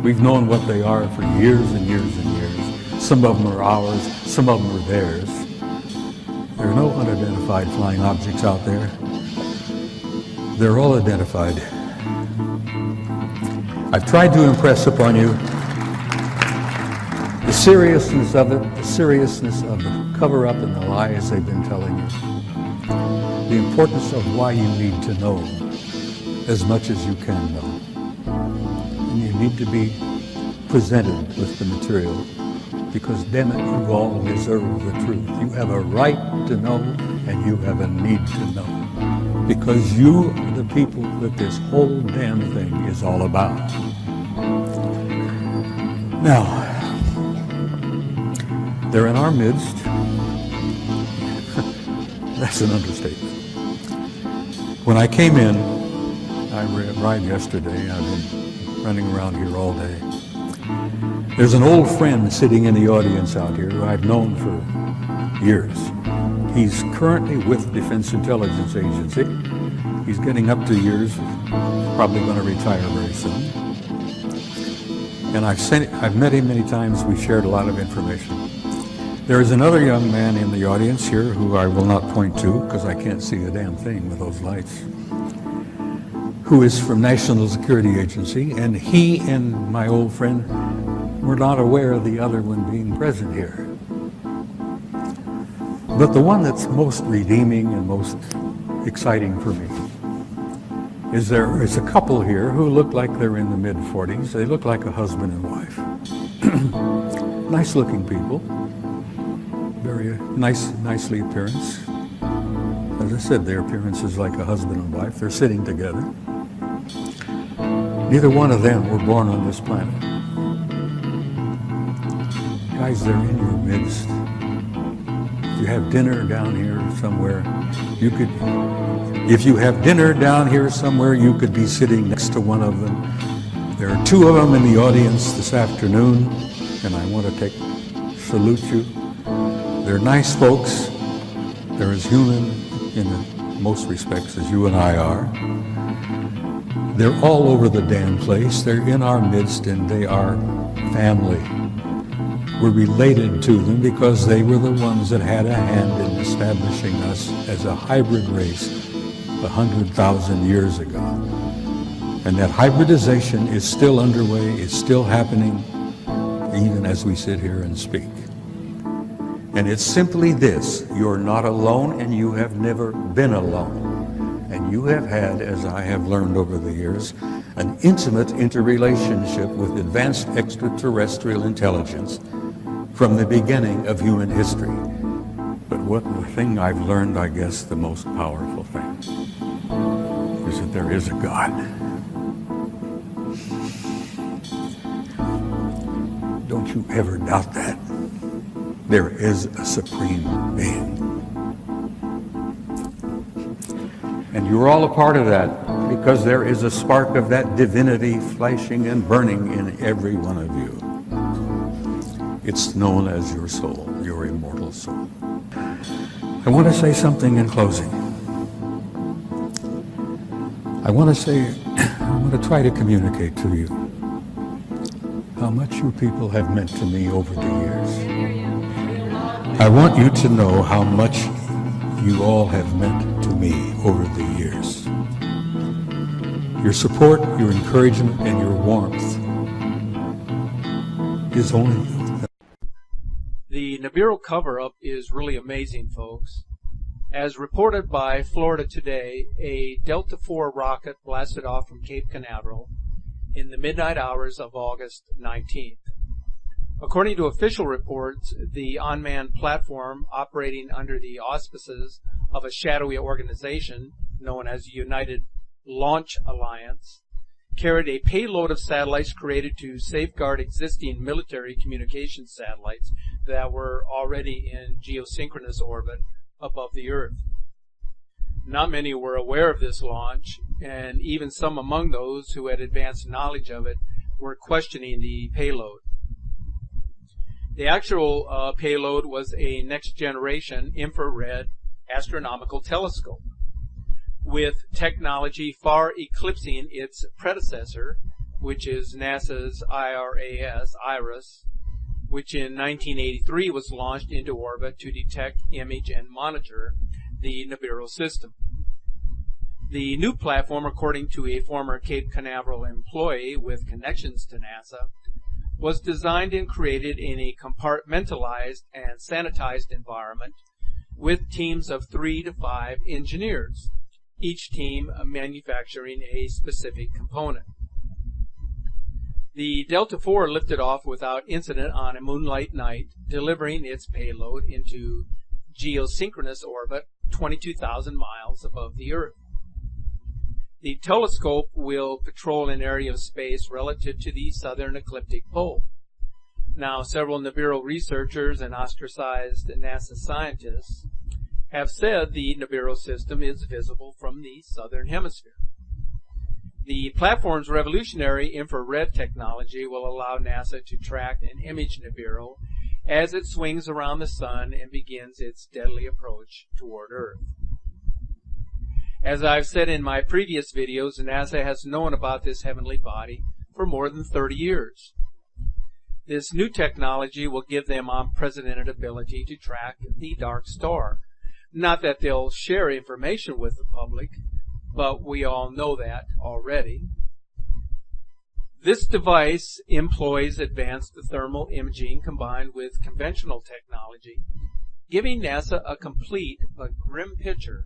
We've known what they are for years and years and years. Some of them are ours, some of them are theirs. There are no unidentified flying objects out there. They're all identified. I've tried to impress upon you the seriousness of it, the seriousness of the cover-up and the lies they've been telling you, the importance of why you need to know as much as you can know. And you need to be presented with the material, because damn it, you all deserve the truth. You have a right to know, and you have a need to know, because you are the people that this whole damn thing is all about. Now, they're in our midst. That's an understatement. When I came in, I arrived yesterday. I've been running around here all day. There's an old friend sitting in the audience out here who I've known for years. He's currently with Defense Intelligence Agency. He's getting up to years, probably going to retire very soon. And I've met him many times. We shared a lot of information. There is another young man in the audience here who I will not point to because I can't see a damn thing with those lights, who is from National Security Agency, and he and my old friend were not aware of the other one being present here. But the one that's most redeeming and most exciting for me is there is a couple here who look like they're in the mid-40s. They look like a husband and wife. Nice-looking people. Very nicely appearance. As I said, their appearance is like a husband and wife. They're sitting together. Neither one of them were born on this planet. guys, they're in your midst. If you have dinner down here somewhere, you could, if you have dinner down here somewhere, you could be sitting next to one of them. There are two of them in the audience this afternoon, and I want to salute you. They're nice folks. They're as human in most respects as you and I are. They're all over the damn place. They're in our midst, and they are family. We're related to them because they were the ones that had a hand in establishing us as a hybrid race 100,000 years ago. And that hybridization is still underway, it's still happening, even as we sit here and speak. And it's simply this: you're not alone, and you have never been alone. And you have had, as I have learned over the years, an intimate interrelationship with advanced extraterrestrial intelligence from the beginning of human history. But what the thing I've learned, I guess, the most powerful thing, is that there is a God. Don't you ever doubt that. There is a supreme being. And you're all a part of that, because there is a spark of that divinity flashing and burning in every one of you. It's known as your soul, your immortal soul. I want to say something in closing. I want to try to communicate to you how much you people have meant to me over the years. I want you to know how much you all have meant to me over the years. Your support, your encouragement, and your warmth is only... The Nibiru cover-up is really amazing, folks. As reported by Florida Today, a Delta IV rocket blasted off from Cape Canaveral in the midnight hours of August 19th. According to official reports, the unmanned platform, operating under the auspices of a shadowy organization known as the United Launch Alliance, carried a payload of satellites created to safeguard existing military communication satellites that were already in geosynchronous orbit above the Earth. Not many were aware of this launch, and even some among those who had advanced knowledge of it were questioning the payload. The actual payload was a next-generation infrared astronomical telescope, with technology far eclipsing its predecessor, which is NASA's IRAS, which in 1983 was launched into orbit to detect, image, and monitor the Nibiru system. The new platform, according to a former Cape Canaveral employee with connections to NASA, was designed and created in a compartmentalized and sanitized environment with teams of 3 to 5 engineers, each team manufacturing a specific component. The Delta IV lifted off without incident on a moonlight night, delivering its payload into geosynchronous orbit 22,000 miles above the Earth. The telescope will patrol an area of space relative to the southern ecliptic pole. Now, several Nibiru researchers and ostracized NASA scientists have said the Nibiru system is visible from the southern hemisphere. The platform's revolutionary infrared technology will allow NASA to track and image Nibiru as it swings around the sun and begins its deadly approach toward Earth. As I've said in my previous videos, NASA has known about this heavenly body for more than 30 years. This new technology will give them unprecedented ability to track the dark star. Not that they'll share information with the public, but we all know that already. This device employs advanced thermal imaging combined with conventional technology, giving NASA a complete but grim picture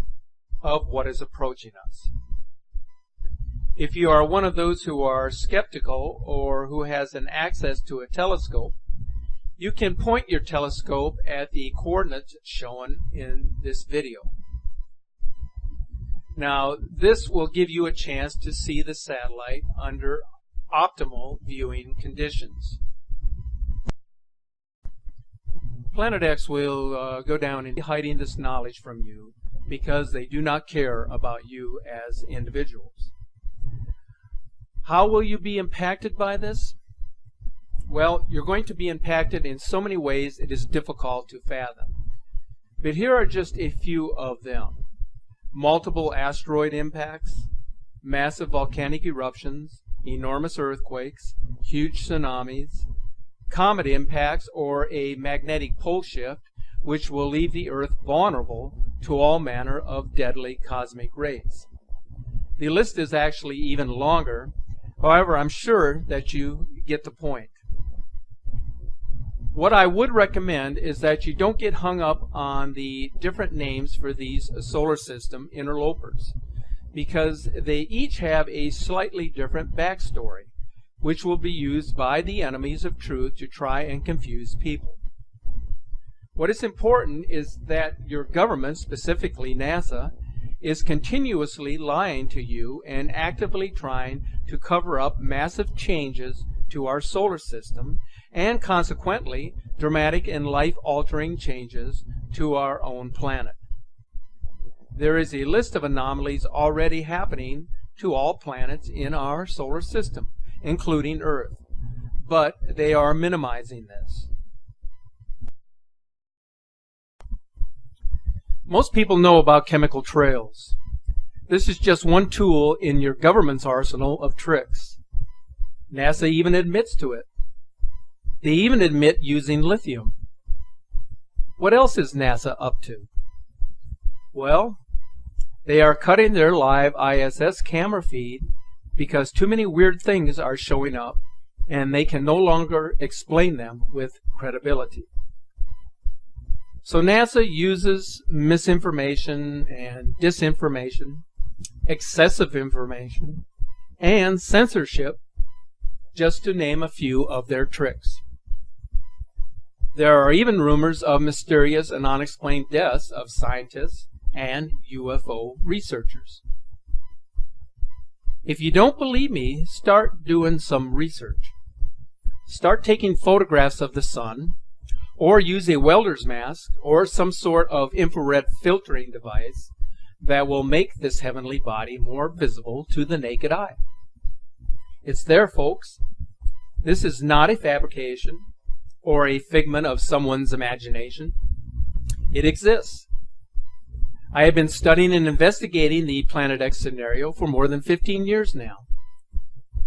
of what is approaching us. If you are one of those who are skeptical or who has an access to a telescope, you can point your telescope at the coordinates shown in this video. Now, this will give you a chance to see the satellite under optimal viewing conditions. Planet X will go down in hiding this knowledge from you because they do not care about you as individuals. How will you be impacted by this? Well, you're going to be impacted in so many ways it is difficult to fathom. But here are just a few of them. Multiple asteroid impacts, massive volcanic eruptions, enormous earthquakes, huge tsunamis, comet impacts, or a magnetic pole shift, which will leave the Earth vulnerable to all manner of deadly cosmic rays. The list is actually even longer. However, I'm sure that you get the point. What I would recommend is that you don't get hung up on the different names for these solar system interlopers, because they each have a slightly different backstory, which will be used by the enemies of truth to try and confuse people. What is important is that your government, specifically NASA, is continuously lying to you and actively trying to cover up massive changes to our solar system and consequently dramatic and life-altering changes to our own planet. There is a list of anomalies already happening to all planets in our solar system, including Earth, but they are minimizing this. Most people know about chemical trails. This is just one tool in your government's arsenal of tricks. NASA even admits to it. They even admit using lithium. What else is NASA up to? Well, they are cutting their live ISS camera feed because too many weird things are showing up and they can no longer explain them with credibility. So NASA uses misinformation and disinformation, excessive information, and censorship, just to name a few of their tricks. There are even rumors of mysterious and unexplained deaths of scientists and UFO researchers. If you don't believe me, start doing some research. Start taking photographs of the sun, or use a welder's mask or some sort of infrared filtering device that will make this heavenly body more visible to the naked eye. It's there, folks. This is not a fabrication or a figment of someone's imagination. It exists. I have been studying and investigating the Planet X scenario for more than 15 years now.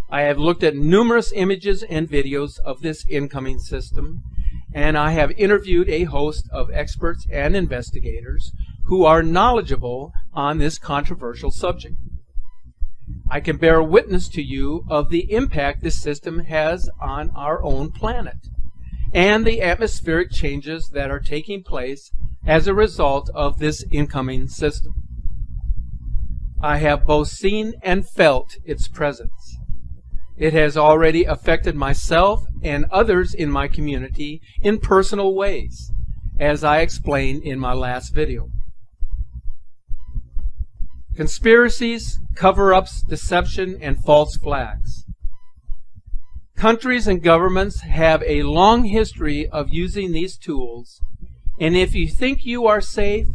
I have looked at numerous images and videos of this incoming system, and I have interviewed a host of experts and investigators who are knowledgeable on this controversial subject. I can bear witness to you of the impact this system has on our own planet and the atmospheric changes that are taking place as a result of this incoming system. I have both seen and felt its presence. It has already affected myself and others in my community in personal ways, as I explained in my last video. Conspiracies, cover-ups, deception, and false flags. Countries and governments have a long history of using these tools, and if you think you are safe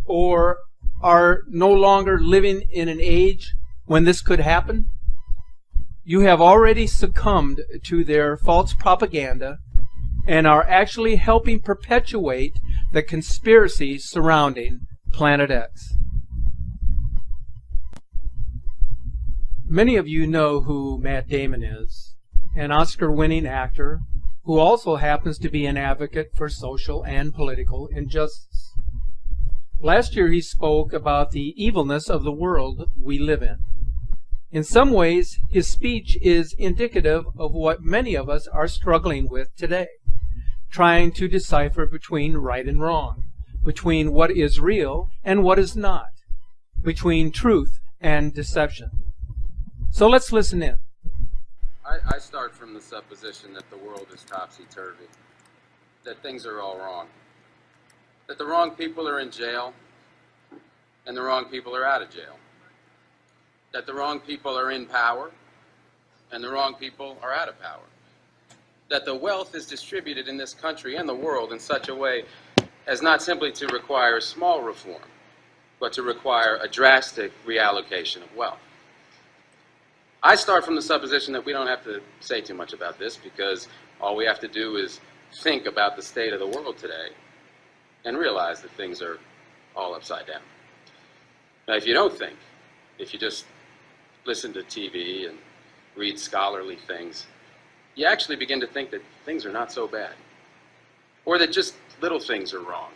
or are no longer living in an age when this could happen, you have already succumbed to their false propaganda and are actually helping perpetuate the conspiracy surrounding Planet X. Many of you know who Matt Damon is, an Oscar-winning actor who also happens to be an advocate for social and political injustice. Last year he spoke about the evilness of the world we live in. In some ways, his speech is indicative of what many of us are struggling with today, trying to decipher between right and wrong, between what is real and what is not, between truth and deception. So let's listen in. I start from the supposition that the world is topsy-turvy, that things are all wrong, that the wrong people are in jail and the wrong people are out of jail, that the wrong people are in power and the wrong people are out of power, that the wealth is distributed in this country and the world in such a way as not simply to require small reform, but to require a drastic reallocation of wealth. I start from the supposition that we don't have to say too much about this, because all we have to do is think about the state of the world today and realize that things are all upside down. Now, if you don't think, if you just listen to TV and read scholarly things, you actually begin to think that things are not so bad, or that just little things are wrong.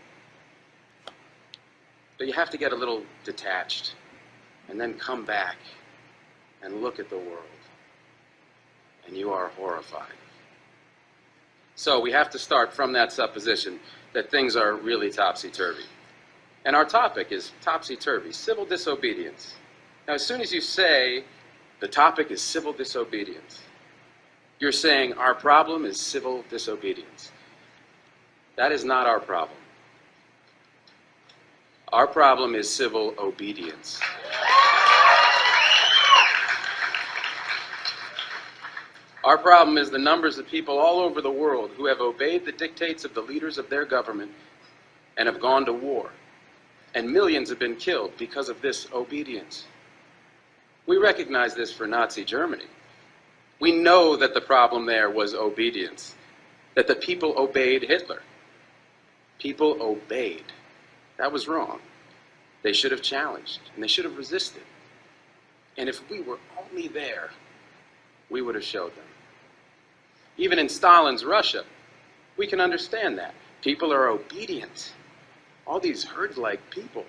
But you have to get a little detached and then come back and look at the world, and you are horrified. So we have to start from that supposition that things are really topsy-turvy. And our topic is topsy-turvy, civil disobedience. Now, as soon as you say the topic is civil disobedience, you're saying our problem is civil disobedience. That is not our problem. Our problem is civil obedience. Our problem is the numbers of people all over the world who have obeyed the dictates of the leaders of their government and have gone to war. And millions have been killed because of this obedience. We recognize this for Nazi Germany. We know that the problem there was obedience, that the people obeyed Hitler. People obeyed. That was wrong. They should have challenged, and they should have resisted. And if we were only there, we would have showed them. Even in Stalin's Russia, we can understand that. People are obedient. All these herd-like people.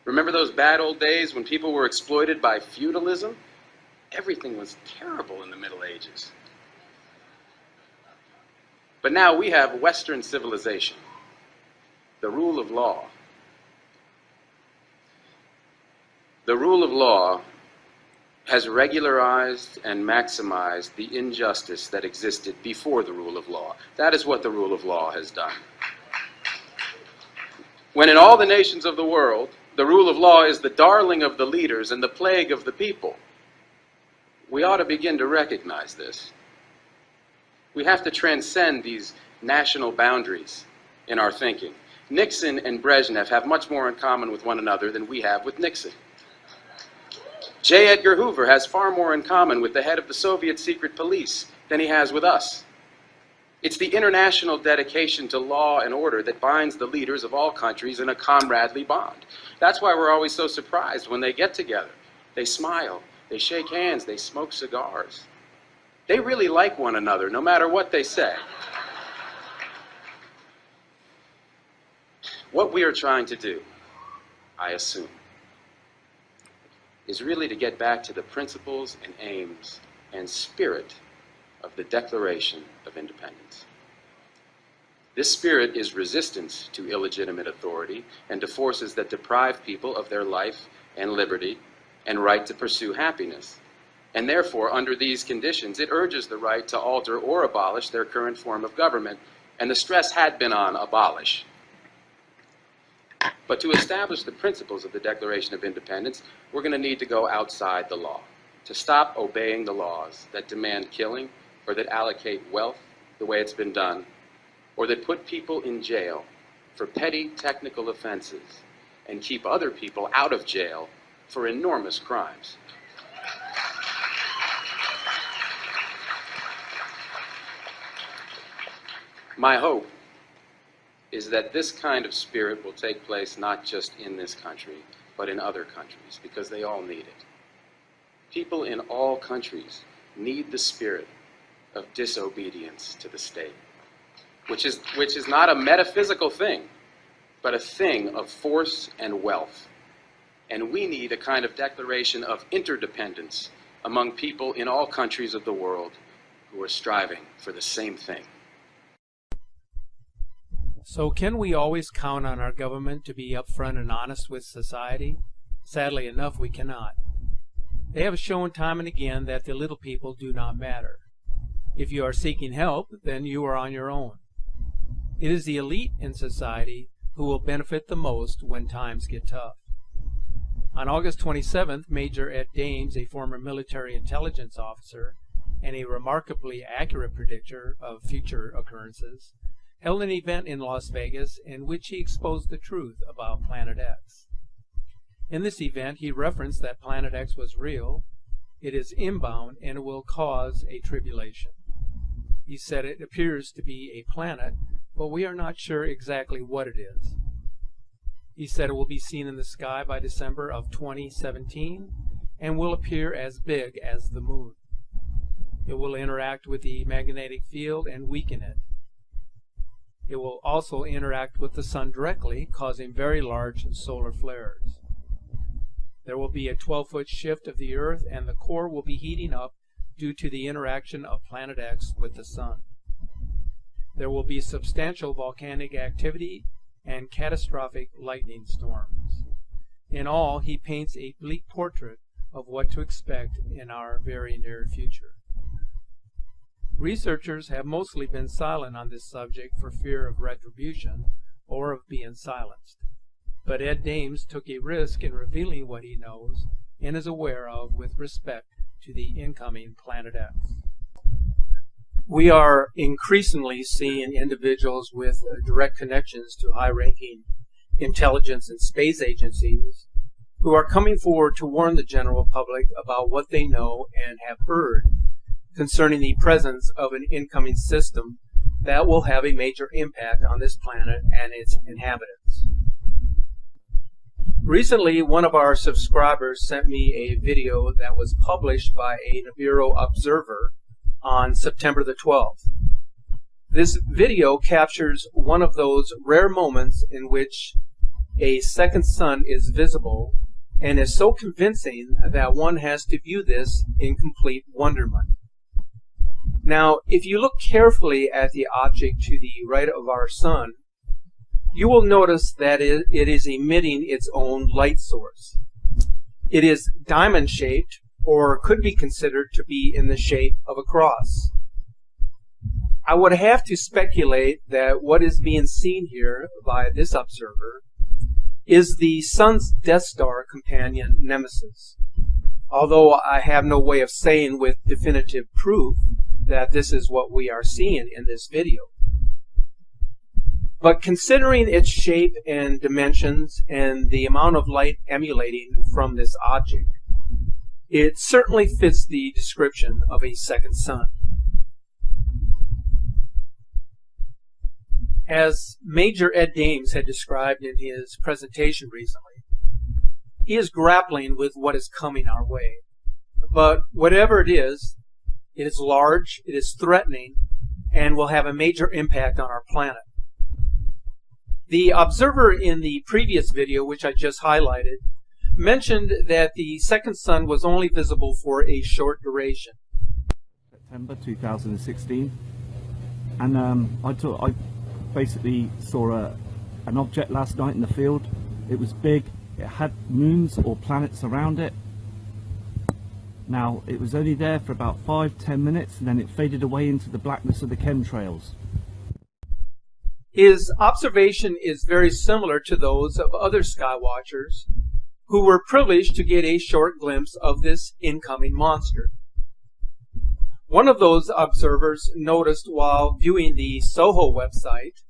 Remember those bad old days when people were exploited by feudalism? Everything was terrible in the Middle Ages. But now we have Western civilization, the rule of law. The rule of law has regularized and maximized the injustice that existed before the rule of law. That is what the rule of law has done. When in all the nations of the world, the rule of law is the darling of the leaders and the plague of the people, we ought to begin to recognize this. We have to transcend these national boundaries in our thinking. Nixon and Brezhnev have much more in common with one another than we have with Nixon. J. Edgar Hoover has far more in common with the head of the Soviet secret police than he has with us. It's the international dedication to law and order that binds the leaders of all countries in a comradely bond. That's why we're always so surprised when they get together. They smile, they shake hands, they smoke cigars. They really like one another, no matter what they say. What we are trying to do, I assume, is really to get back to the principles and aims and spirit of the Declaration of Independence. This spirit is resistance to illegitimate authority and to forces that deprive people of their life and liberty and right to pursue happiness. And therefore, under these conditions, it urges the right to alter or abolish their current form of government, and the stress had been on abolish. But to establish the principles of the Declaration of Independence, we're going to need to go outside the law, to stop obeying the laws that demand killing or that allocate wealth the way it's been done, or that put people in jail for petty technical offenses and keep other people out of jail for enormous crimes. My hope is that this kind of spirit will take place not just in this country, but in other countries, because they all need it. People in all countries need the spirit of disobedience to the state, which is not a metaphysical thing, but a thing of force and wealth. And we need a kind of declaration of interdependence among people in all countries of the world who are striving for the same thing. So can we always count on our government to be upfront and honest with society? Sadly enough, we cannot. They have shown time and again that the little people do not matter. If you are seeking help, then you are on your own. It is the elite in society who will benefit the most when times get tough. On August 27th, Major Ed Dames, a former military intelligence officer and a remarkably accurate predictor of future occurrences, held an event in Las Vegas in which he exposed the truth about Planet X. In this event, he referenced that Planet X was real, it is inbound, and it will cause a tribulation. He said it appears to be a planet, but we are not sure exactly what it is. He said it will be seen in the sky by December of 2017 and will appear as big as the moon. It will interact with the magnetic field and weaken it. It will also interact with the sun directly, causing very large solar flares. There will be a 12-foot shift of the Earth, and the core will be heating up due to the interaction of Planet X with the sun. There will be substantial volcanic activity and catastrophic lightning storms. In all, he paints a bleak portrait of what to expect in our very near future. Researchers have mostly been silent on this subject for fear of retribution or of being silenced. But Ed Dames took a risk in revealing what he knows and is aware of with respect to the incoming Planet X. We are increasingly seeing individuals with direct connections to high-ranking intelligence and space agencies who are coming forward to warn the general public about what they know and have heard concerning the presence of an incoming system that will have a major impact on this planet and its inhabitants. Recently, one of our subscribers sent me a video that was published by a Nibiru observer on September the 12th. This video captures one of those rare moments in which a second sun is visible and is so convincing that one has to view this in complete wonderment. Now, if you look carefully at the object to the right of our sun, you will notice that it is emitting its own light source. It is diamond-shaped, or could be considered to be in the shape of a cross. I would have to speculate that what is being seen here by this observer is the Sun's Death Star companion Nemesis, although I have no way of saying with definitive proof that this is what we are seeing in this video. But considering its shape and dimensions and the amount of light emanating from this object, it certainly fits the description of a second sun. As Major Ed Dames had described in his presentation recently, he is grappling with what is coming our way. But whatever it is large, it is threatening, and will have a major impact on our planet. The observer in the previous video, which I just highlighted, mentioned that the second sun was only visible for a short duration. September 2016, and I basically saw an object last night in the field. It was big, it had moons or planets around it. Now, it was only there for about 5-10 minutes, and then it faded away into the blackness of the chemtrails. His observation is very similar to those of other skywatchers who were privileged to get a short glimpse of this incoming monster. One of those observers noticed while viewing the Soho website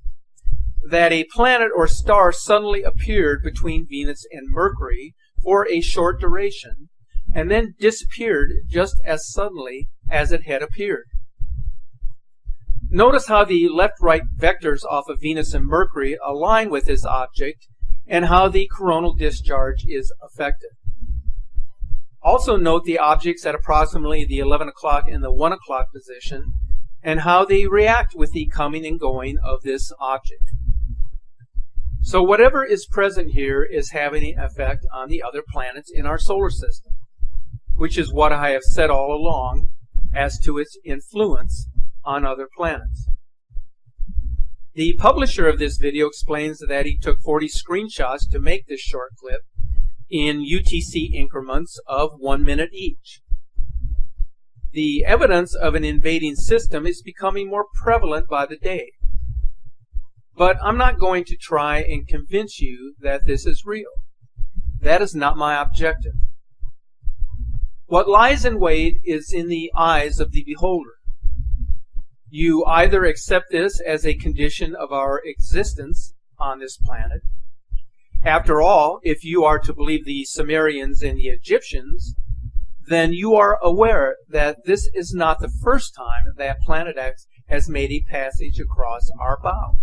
that a planet or star suddenly appeared between Venus and Mercury for a short duration and then disappeared just as suddenly as it had appeared. Notice how the left-right vectors off of Venus and Mercury align with this object and how the coronal discharge is affected. Also note the objects at approximately the 11 o'clock and the 1 o'clock position and how they react with the coming and going of this object. So whatever is present here is having an effect on the other planets in our solar system, which is what I have said all along as to its influence on other planets. The publisher of this video explains that he took 40 screenshots to make this short clip in UTC increments of 1 minute each. The evidence of an invading system is becoming more prevalent by the day. But I'm not going to try and convince you that this is real. That is not my objective. What lies in wait is in the eyes of the beholder. You either accept this as a condition of our existence on this planet. After all, if you are to believe the Sumerians and the Egyptians, then you are aware that this is not the first time that Planet X has made a passage across our bow.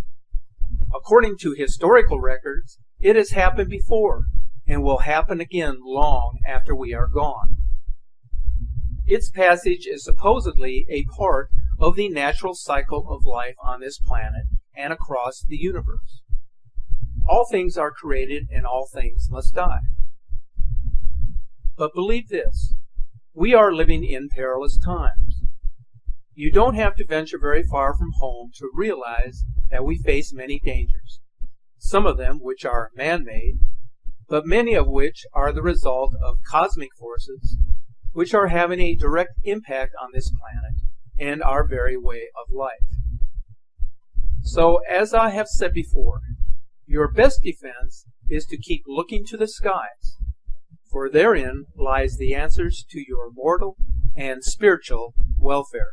According to historical records, it has happened before and will happen again long after we are gone. Its passage is supposedly a part of the natural cycle of life on this planet and across the universe. All things are created and all things must die. But believe this, we are living in perilous times. You don't have to venture very far from home to realize that we face many dangers, some of them which are man-made, but many of which are the result of cosmic forces which are having a direct impact on this planet and our very way of life. So, as I have said before, your best defense is to keep looking to the skies, for therein lies the answers to your mortal and spiritual welfare.